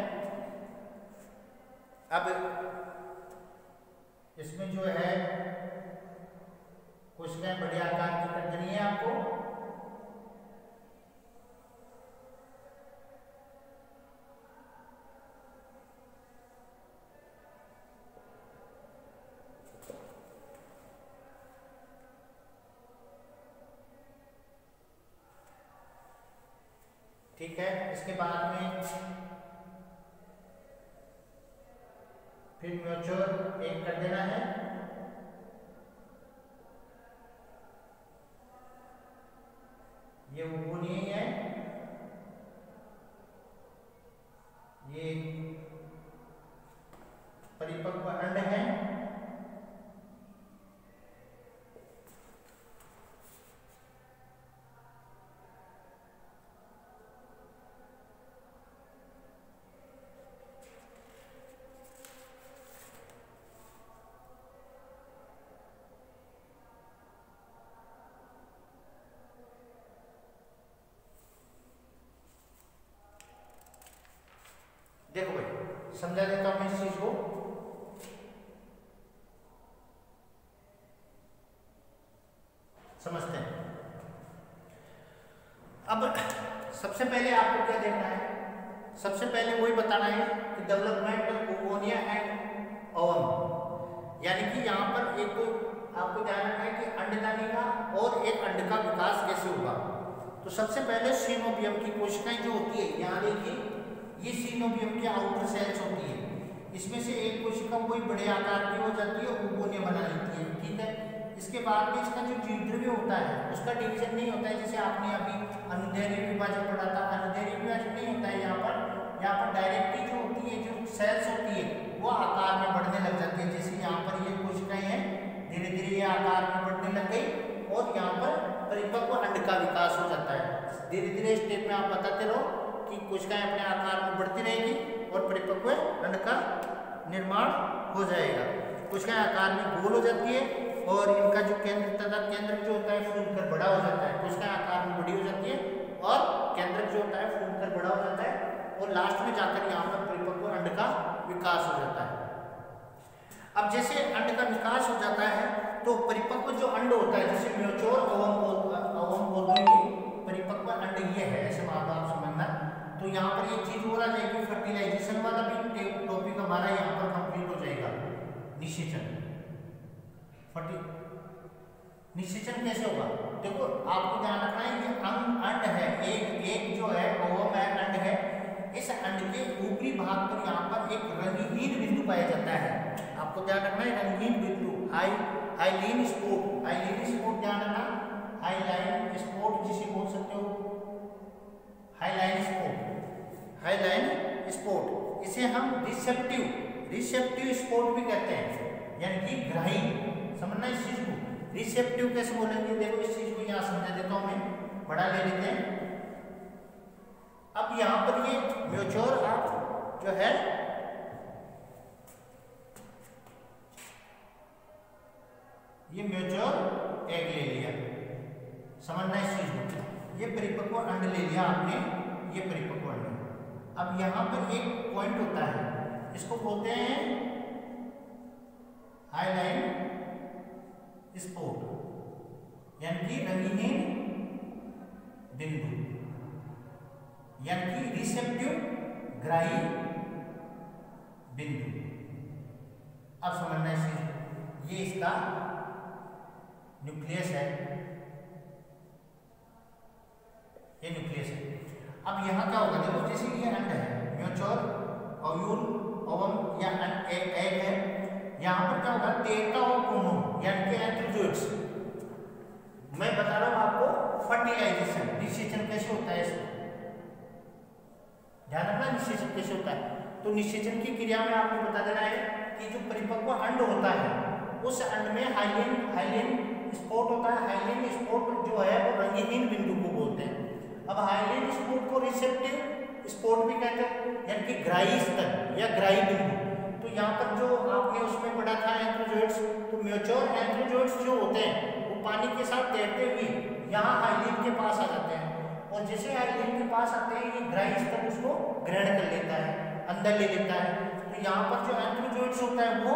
अब इसमें जो है कोशिकाएं बड़े आकार की कर देनी है आपको। ठीक है, इसके बाद में फिर म्यूचुअल एक कर देना है। ये उगोनिया ही है, ये परिपक्व अंड है। देखो भाई, समझा देता हूं मैं इस चीज को। समझते हैं। अब सबसे पहले आपको क्या देखना है, सबसे पहले वही बताना है कि डेवलपमेंट उगोनिया एंड ओवम, यानी कि यहाँ पर एक तो आपको ध्यान रखना है कि अंडदानी का और एक अंड का विकास कैसे होगा। तो सबसे पहले सीनोबियम की कोशिकाएं जो होती है, यहाँ देखिए ये सीनोबियम की आउटर सेल्स होती है। इसमें से एक कोशिका कोई बड़े आकार की हो जाती है, उगोनिया बना लेती है। ठीक है, इसके बाद में इसका जो जीवद्रव्य होता है उसका डिवीजन नहीं होता है, जैसे आपने अभी अनुदैर्घ्य विभाजन पढ़ा था। अनुदैर्घ्य विभाजन नहीं होता है यहाँ पर डायरेक्ट जो होती है, जो सेल्स होती है वो आकार में बढ़ने लग जाती है। जैसे यहाँ पर ये कोशिकाएं हैं, धीरे धीरे ये आकार में बढ़ने लग गई और यहाँ पर परिपक्व अंड का विकास हो जाता है। धीरे धीरे स्टेप में आप बताते रहो कि कोशिकाएं अपने आकार में बढ़ती रहेगी और परिपक्व अंड का निर्माण हो जाएगा। कोशिकाएं आकार में गोल हो जाती है और इनका जो केंद्र जो होता है फूलकर बड़ा हो जाता है। कोशिकाएं आकार में बड़ी हो जाती है और केंद्र जो होता है फूलकर बड़ा हो जाता है और लास्ट में जाकर यहाँ पर परिपक्व अंड का विकास हो जाता है। अब जैसे अंड का विकास हो जाता है तो परिपक्व जो अंड होता है, जैसे म्यूचुअर परिपक्व अंड ये है, ऐसे बात आप समझना। तो यहाँ पर एक चीज और आ जाएगी, फर्टिलाइजेशन वाला भी टॉपिक हमारा यहाँ पर कंप्लीट हो जाएगा। निषेचन, निषेचन कैसे होगा, देखो आपको ध्यान रखना है ये अंड है, एक जो है ओवम अंड है। इस अंड के ऊपरी भाग पर यहाँ पर एक रंगहीन बिंदु पाया जाता है। आपको ध्यान रखना है रंगहीन बिंदु, हाइलाइन स्पॉट, हाइलाइन स्पॉट ध्यान रखना, हाइलाइन स्पॉट जिसे बोल सकते हो हाइलाइन स्पॉट, हाइलाइन स्पॉट। इसे हम रिसेप्टिव स्पॉट भी कहते हैं, यानी कि ग्राही। समझना इस चीज को, रिसेप्टिव कैसे बोलेंगे, देखो इस चीज को यहाँ समझा देता हूं मैं, बड़ा ले लेते हैं। अब यहाँ पर ये म्यूचुअर आप जो है ये म्यूचुअर एग ले लिया, समझना इस चीज को। ये परिपक्व अंड ले लिया आपने, ये परिपक्व अंड। अब यहाँ पर एक पॉइंट होता है, इसको बोलते हैं हाइलाइन स्पॉट, यानी कि रंगहीन बिंदु, यानी कि रिसेप्टिव ग्राही बिंदु। अब समझना इस चीज को, ये इसका न्यूक्लियस है, ये न्यूक्लियस है। अब यहाँ क्या होगा, देखो जैसे ये अंड है, म्यूचुअल ओव्यूल ओवम या एग है, यहाँ पर क्या होगा, तेरका और पुंगू यानी कि एंथ्रोजोइड्स। मैं बता रहा हूँ आपको फर्टिलाइजेशन, निषेचन कैसे होता है इसमें, ध्यान रखना निषेचन कैसे होता है। तो निषेचन की क्रिया में आपको बता देना है कि जो परिपक्व अंड होता है उस अंड में हाइलिन स्पॉट होता है। हाइलिन स्पॉट जो है वो रंगहीन बिंदु को बोलते हैं। अब हाइलिन स्पॉट को रिसेप्टिव स्पॉट भी कहते हैं, यानी कि ग्राही स्थल या ग्राही बिंदु। तो यहाँ पर जो आपने उसमें पढ़ा था एंथ्रोजोइड्स, तो म्यूचुअल एंथ्रोजोइड्स जो होते हैं वो पानी के साथ तैरते हुए यहाँ हाइलिन के पास आ जाते हैं, और जैसे हाइलिन के पास आते हैं ये ग्राही स्थल उसको ग्रहण कर लेता है, अंदर ले लेता है। तो यहाँ पर जो एंथ्रोजोइड्स होता है वो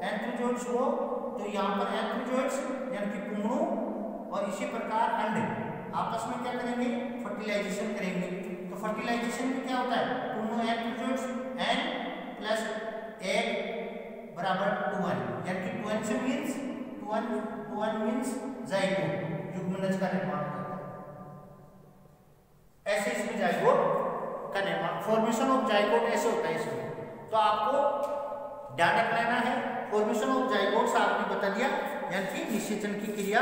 एंथ्रोजोइड्स वो, तो यहाँ पर एंथ्रोजोइड्स यानी कि पुंगड़ू और इसी प्रकार अंड आपस में क्या करेंगे, फर्टिलाइजेशन करेंगे। तो फर्टिलाइजेशन में क्या होता है, पुंगड़ू एंथ्रोजोइड्स n प्लस एग बराबर 2n, यानी कि 2n से मीन्स 2n मीन्स जाइगोट, युग्मनज का निर्माण होता है। ऐसे इसमें जाइगोट का निर्माण, फॉर्मेशन ऑफ जाइगोट ऐसे होता है इसमें। तो आपको ध्यान रखना है, फॉर्मेशन ऑफ जाइगोट्स आपने बता दिया, यानी कि निषेचन की क्रिया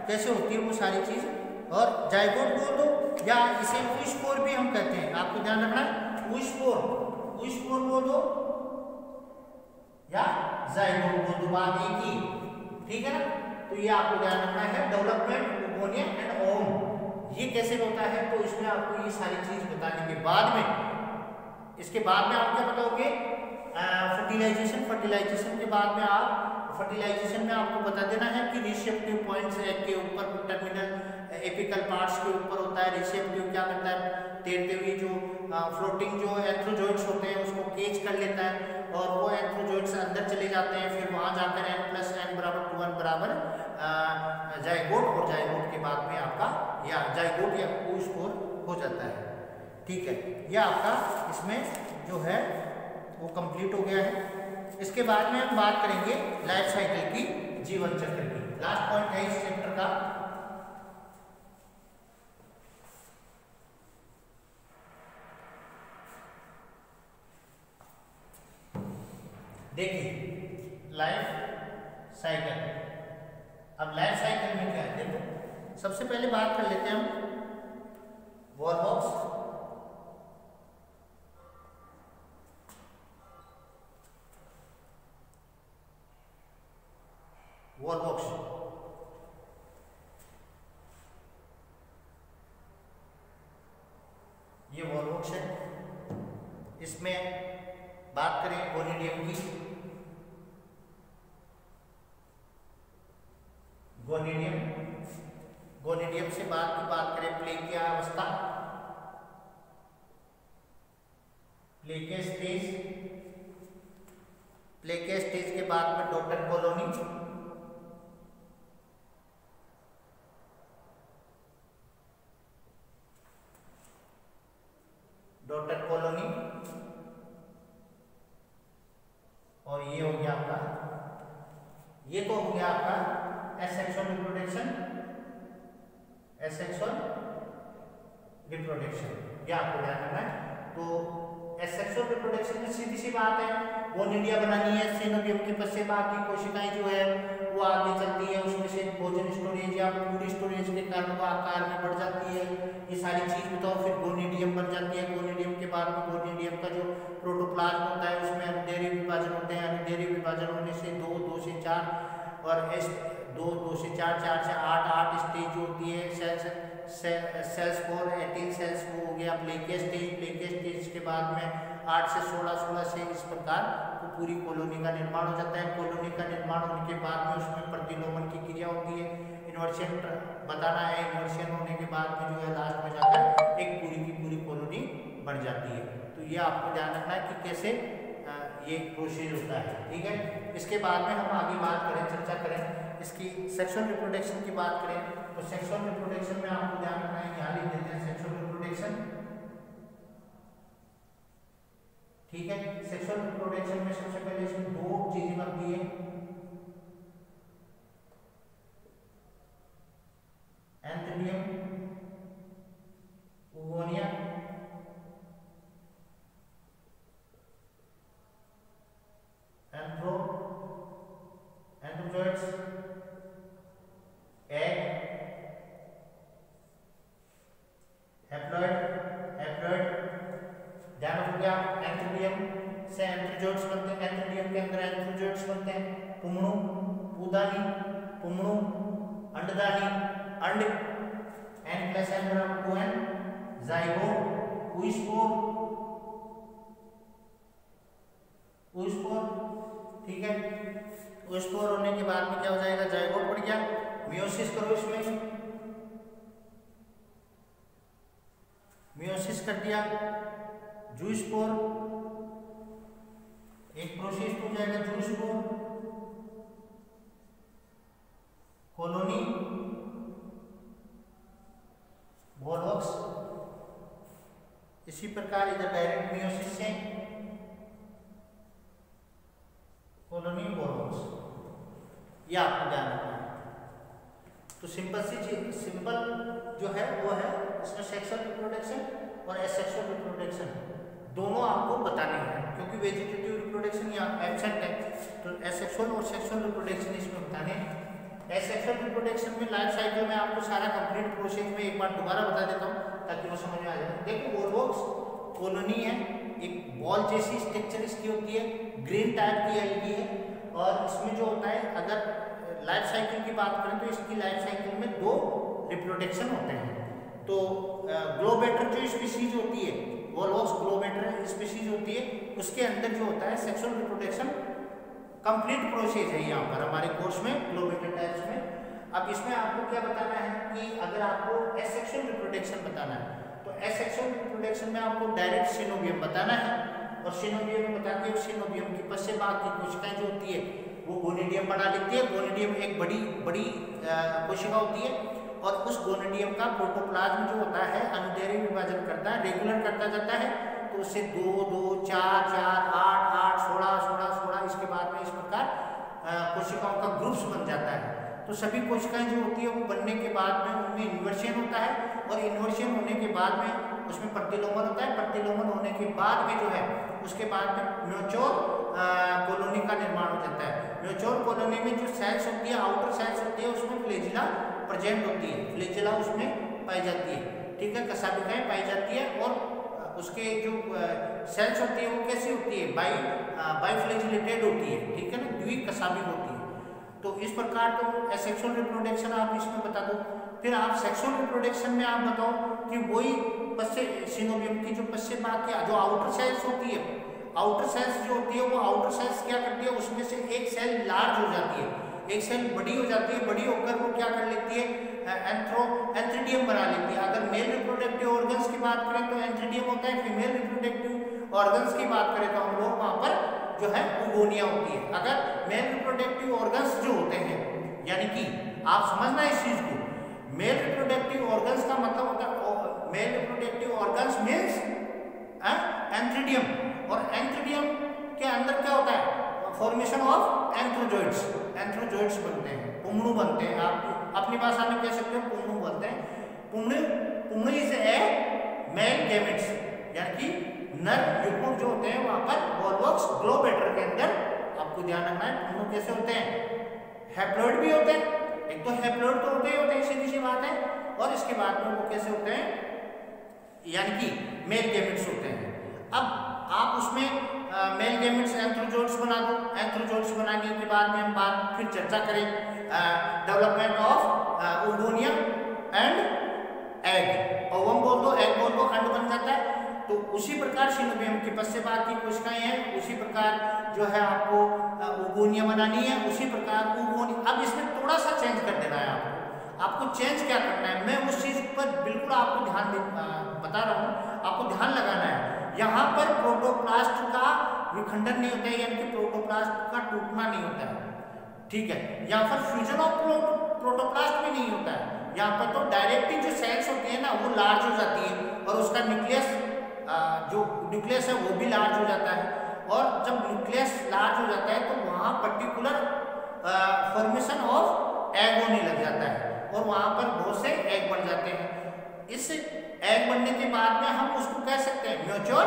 कैसे होती है वो सारी चीज। और जाइगोट बोल दो या इसे ऊस्पोर भी हम कहते हैं, आपको ध्यान रखना है, ऊस्पोर बोल दो या जाइगोट बोल दो, बात एक ही, ठीक है ना। तो ये आपको ध्यान रखना है। डेवलपमेंट ओगोनिया एंड ओवम ये कैसे होता है, तो इसमें आपको ये सारी चीज बताने के बाद में, इसके बाद में आप क्या बताओगे, फर्टिलाइजेशन के बाद में आप फर्टिलाइजेशन में आपको बता देना है कि रिसेप्टिव पॉइंट्स एग के ऊपर, टर्मिनल एपिकल पार्ट्स के ऊपर होता है। रिसेप्टिव क्या करता है, तैरते हुए जो फ्लोटिंग जो एंथ्रोजोइड्स होते हैं उसको कैच कर लेता है, और वो एंथ्रोजोइड्स अंदर चले जाते हैं, फिर वहां जाकर n प्लस n बराबर 2n बराबर जाइगोट, और जाइगोट के बाद में आपका या जाइगोट या ऊस्पोर हो जाता है, ठीक है। यह आपका इसमें जो है वो कंप्लीट हो गया है। इसके बाद में हम बात करेंगे लाइफ साइकिल की, जीवन चक्र की। लास्ट पॉइंट है इस चैप्टर का। देखिए लाइफ साइकिल, अब लाइफ साइकिल में क्या है, देखो सबसे पहले बात कर लेते हैं हम वॉलवॉक्स। वॉलवॉक्स ये वॉलवॉक्स है। इसमें बात करें गोनिडियम की, गोनिडियम से बात करें प्लेकिया अवस्था, प्लेकिया स्टेज के बाद में डॉटर कॉलोनी, और ये हो गया आपका, ये तो हो गया आपका एसेक्सुअल रिप्रोडक्शन, ये आपको ध्यान रखना है। तो एसेक्सुअल रिप्रोडक्शन में सीधी सी बात है, गोनिडिया बनानी है, सीनोबियम के पश्चात बाकी कोशिकाएं जो है वो आगे चलती है, उसमें से भोजन स्टोरेज या फूड स्टोरेज के कारण वो आकार में बढ़ जाती है, ये सारी चीज बताओ। फिर गोनिडियम बन जाती है, गोनिडियम के बाद में गोनिडियम का जो प्रोटोप्लाज्म होता है उसमें अनुदैर्घ्य विभाजन होते हैं, अनुदैर्घ्य विभाजन होने से 2 से 4 और 2 से 4, 4 से 8 स्टेज होती है। सेल्स फॉर 18 सेल्स वो हो गया प्लेकिया स्टेज के बाद में 8 से 16 से इस प्रकार तो पूरी कॉलोनी का निर्माण हो जाता है। कॉलोनी का निर्माण होने के बाद में उसमें प्रतिलोमन की क्रिया होती है, इन्वर्शन बताना है, इन्वर्शन होने के बाद में जो है लास्ट में जाकर एक पूरी की पूरी कॉलोनी बन जाती है। तो ये आपको ध्यान रखना है कि कैसे ये प्रोसेस होता है, ठीक है। इसके बाद में हम आगे बात करें, चर्चा करें इसकी सेक्सुअल रिप्रोडक्शन की बात करें, तो सेक्सुअल रिप्रोडक्शन में आपको ध्यान रखना है, यहाँ लिख देते हैं सेक्सुअल रिप्रोडक्शन, ठीक है। सेक्सुअल रिप्रोडक्शन में सबसे पहले इसमें दो चीजें बनती है, एंथ्रीडियम ओवोनिया, एंथ्रोजोइड्स, एग, हैप्लॉइड। ध्यान रखिएगा, एंथ्रीडियम से एंथ्रोजोइड्स बनते हैं, एंथ्रीडियम के अंदर एंथ्रोजोइड्स बनते हैं, पुंगणु, पूदानी, पुंगणु, अंडदानी, अंड, एन प्लस एन बराबर 2n, जाइगोट, oospore, ठीक है। oospore होने के बाद में क्या हो जाएगा, जाइगोट बढ़ गया। मियोसिस करो, इसमें मियोसिस कर दिया, जूस्पोर, एक प्रोसेस हो जाएगा जूस्पोर, कॉलोनी, वॉलवॉक्स। इसी प्रकार इधर डायरेक्ट मियोसिस से कॉलोनी, वॉलवॉक्स, ये आपको ध्यान रखना है। तो सिंपल जो है वो है इसमें सेक्सुअल रिप्रोडक्शन और एसेक्सुअल रिप्रोडक्शन दोनों आपको बताने हैं, क्योंकि वेजिटेटिव रिप्रोडक्शन यहाँ एब्सेंट है, तो एसेक्सुअल और सेक्सुअल रिप्रोडक्शन इसमें बताने हैं। एसेक्सुअल रिप्रोडक्शन में लाइफ साइकिल में आपको सारा कंप्लीट प्रोसेस में एक बार दोबारा बता देता हूँ ताकि वो समझ में आ जाए। देखो, वॉलवॉक्स कॉलोनी है, एक बॉल जैसी स्ट्रक्चर इसकी होती है, ग्रीन टाइप की एलगी है, और इसमें जो होता है, अगर लाइफ साइकिल की बात करें तो इसकी लाइफ साइकिल में दो रिप्रोडक्शन होते हैं। तो ग्लोबेटर जो स्पीशीज होती है, वॉलवॉक्स ग्लोबेटर स्पीशीज होती है, उसके अंदर जो होता है सेक्सुअल रिप्रोडक्शन कंप्लीट प्रोसेस है यहाँ पर हमारे कोर्स में ग्लोबेटर टाइप्स में। अब इसमें आपको क्या बताना है कि अगर आपको एसेक्सुअल रिप्रोडक्शन बताना है तो एसेक्सुअल रिप्रोडक्शन में आपको डायरेक्ट सिनोबियम बताना है, और सिनोबियम बता के सिनोबियम की पश्च भाग की कोशिकाएं जो होती है वो गोनिडियम बना लेती है। गोनिडियम एक बड़ी कोशिका होती है, और उस गोनिडियम का प्रोटोप्लाज्म जो होता है अनुदैर्घ्य विभाजन करता है, रेगुलर करता जाता है, तो उससे 2 2 4 4 8 8 16 16 16 इसके बाद में इस प्रकार कोशिकाओं का ग्रुप्स बन जाता है। तो सभी कोशिकाएं जो होती है वो बनने के बाद में उनमें इन्वर्शन होता है, और इन्वर्शन होने के बाद में उसमें प्रतिलोमन होता है। प्रतिलोमन होने के बाद में जो है उसके बाद में म्योचोर कॉलोनी का निर्माण हो जाता है। म्योचोर कॉलोनी में जो सेल्स होती है, आउटर सेल्स होती है, उसमें फ्लैजिला प्रेजेंट होती है, फ्लैजिला उसमें पाई जाती है, ठीक है, कशाभिकाएं पाई जाती है, और उसके जो सेल्स होती है वो कैसी होती है, बाइफ्लैजिलेटेड होती है, ठीक है ना, द्विकशाभिक होती है। तो इस प्रकार तो एसेक्सुअल रिप्रोडक्शन आप इसमें बता दो। फिर आप सेक्सुअल रिप्रोडक्शन में आप बताओ कि वही सिनोबियम की जो पश्च भाग की जो आउटर सेल्स होती है, आउटर सेल्स जो होती है वो आउटर सेल्स क्या करती है, उसमें से एक सेल लार्ज हो जाती है, एक सेल बड़ी हो जाती है, बड़ी होकर वो क्या कर लेती है, एंथ्रीडियम बना लेती है। अगर मेल रिप्रोडक्टिव ऑर्गन्स की बात करें तो एंथ्रीडियम होता है, फीमेल रिप्रोडक्टिव ऑर्गन्स की बात करें तो हम लोग वहां पर जो है ओवोनिया होती है। अगर मेल रिप्रोडक्टिव ऑर्गन्स जो होते हैं, यानी कि आप समझना इस चीज को, मेल रिप्रोडक्टिव ऑर्गन्स का मतलब होता है, male reproductive organs means antheridium, और एंथ्रीडियम के अंदर क्या होता है, फॉर्मेशन ऑफ एंथ्रोजोइड्स, एंथ्रोजोइड्स बनते हैं, पुंगणु बनते हैं। आप अपनी भाषा में कह सकते हो पुंगणु बनते हैं। पुंगणु इज ए मेल गैमेट्स, यानी कि नर युग्मक जो होते हैं वहां पर वॉलवॉक्स ग्लोबेटर के अंदर आपको ध्यान रखना है। पुंगणु कैसे होते हैं, हैप्लॉइड भी होते हैं, एक तो हैप्लॉइड तो होते ही होते हैं, सीधी सी बात है, और इसके बाद में वो कैसे होते हैं, यानी कि मेल गैमेट्स होते हैं। अब आप उसमें मेल गैमेट्स एंथ्रोजोइड्स बना दो, एंथ्रोजोइड्स बनाने के बाद में हम बात फिर चर्चा करें development of ovogonia and egg, ovum बोल दो, एग बोल दो, अंड बन जाता है। तो उसी प्रकार सिनोबियम की पश्च भाग की कोशिकाएं हैं, उसी प्रकार जो है आपको ओवोनिया बनानी है, उसी प्रकार ओवोनिया। अब इसमें थोड़ा सा चेंज कर देना है आपको चेंज क्या करना है, मैं उस चीज पर बिल्कुल आपको बता रहा हूँ, आपको ध्यान लगाना है। यहाँ पर प्रोटोप्लास्ट का विखंडन नहीं होता है, यानी कि प्रोटोप्लास्ट का टूटना नहीं होता है, ठीक है। यहाँ पर फ्यूजन ऑफ प्रोटोप्लास्ट भी नहीं होता है, यहाँ पर तो डायरेक्टली जो सेल्स होती है ना वो लार्ज हो जाती है, और उसका न्यूक्लियस जो न्यूक्लियस है वो भी लार्ज हो जाता है, और जब न्यूक्लियस लार्ज हो जाता है तो वहाँ पर्टिकुलर फॉर्मेशन ऑफ एग होने लग जाता है और वहाँ पर बहुत से एग बन जाते हैं। इस एग बनने के बाद में हम उसको कह सकते हैं मैच्योर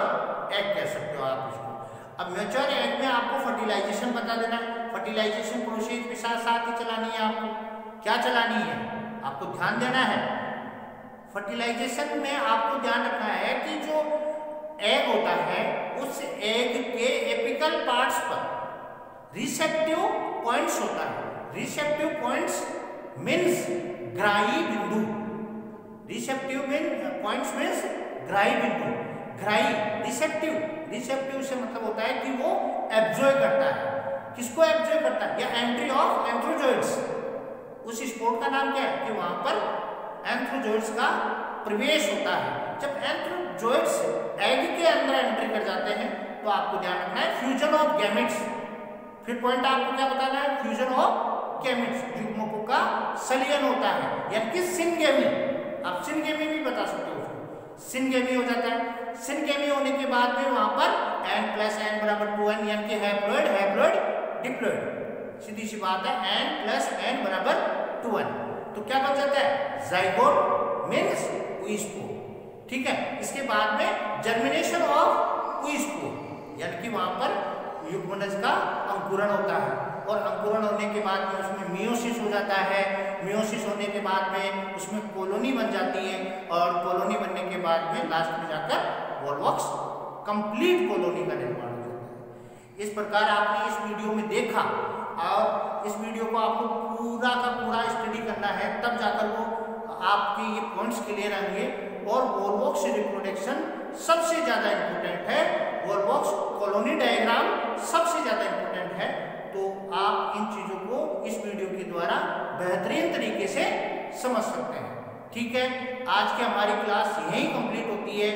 एग कह सकते हो आप इसको। अब मैच्योर एग में आपको फर्टिलाइजेशन बता देना है, फर्टिलाइजेशन प्रोसेस के साथ साथ ही चलानी है आपको। क्या चलानी है आपको ध्यान देना है, फर्टिलाइजेशन में आपको ध्यान रखना है कि जो एग होता है उस एग के एपिकल पार्ट्स पर रिसेप्टिव पॉइंट्स होता है। रिसेप्टिव पॉइंट्स मीन्स ग्राही बिंदु, रिसेप्टिव पॉइंट्स मीन्स ग्राही बिंदु। ग्राही रिसेप्टिव से मतलब होता है कि वो एब्जॉर्ब करता है। किसको एब्जॉर्ब करता है, या एंट्री ऑफ एंथ्रोजोइड्स। उस स्पोर्ट का नाम क्या है कि वहां पर एंथ्रोजोइड्स का प्रवेश होता है। जब एंथ्रोजोइड्स एग के अंदर एंट्री कर जाते हैं तो आपको ध्यान रखना है फ्यूजन ऑफ गैमेट्स। फिर पॉइंट आपको क्या बताना है, फ्यूजन ऑफ गैमेट्स, युग्मकों का संलयन होता है, यानी कि सिनगेमी। आप सिनगेमी भी बता सकते हो उसको, सिनगेमी हो जाता है। सिनगेमी होने के बाद में वहां पर n + n = 2n, यानी कि हैप्लॉइड डिप्लॉइड। सीधी सी बात है, n + n = 2n। तो क्या बन जाता है, जाइगोट मीन्स ओइस्पोर। ठीक है, इसके बाद में जर्मिनेशन ऑफ ओइस्पोर, यानी कि वहां पर युग्मनज का अंकुरण होता है, और अंकुरण होने के बाद में उसमें मियोसिस हो जाता है। मियोसिस होने के बाद में उसमें कॉलोनी बन जाती है, और कॉलोनी बनने के बाद में लास्ट में जाकर वॉलवॉक्स कंप्लीट कॉलोनी का निर्माण हो जाता है। इस प्रकार आपने इस वीडियो में देखा, और इस वीडियो को आपको पूरा का पूरा स्टडी करना है, तब जाकर वो आपके ये पॉइंट्स क्लियर आएंगे। और वॉलवॉक्स रिप्रोडक्शन सबसे ज्यादा इंपॉर्टेंट है, वॉलवॉक्स कॉलोनी डायग्राम सबसे ज्यादा इंपॉर्टेंट है। तो आप इन चीजों को इस वीडियो के द्वारा बेहतरीन तरीके से समझ सकते हैं। ठीक है, आज की हमारी क्लास यहीं कंप्लीट होती है।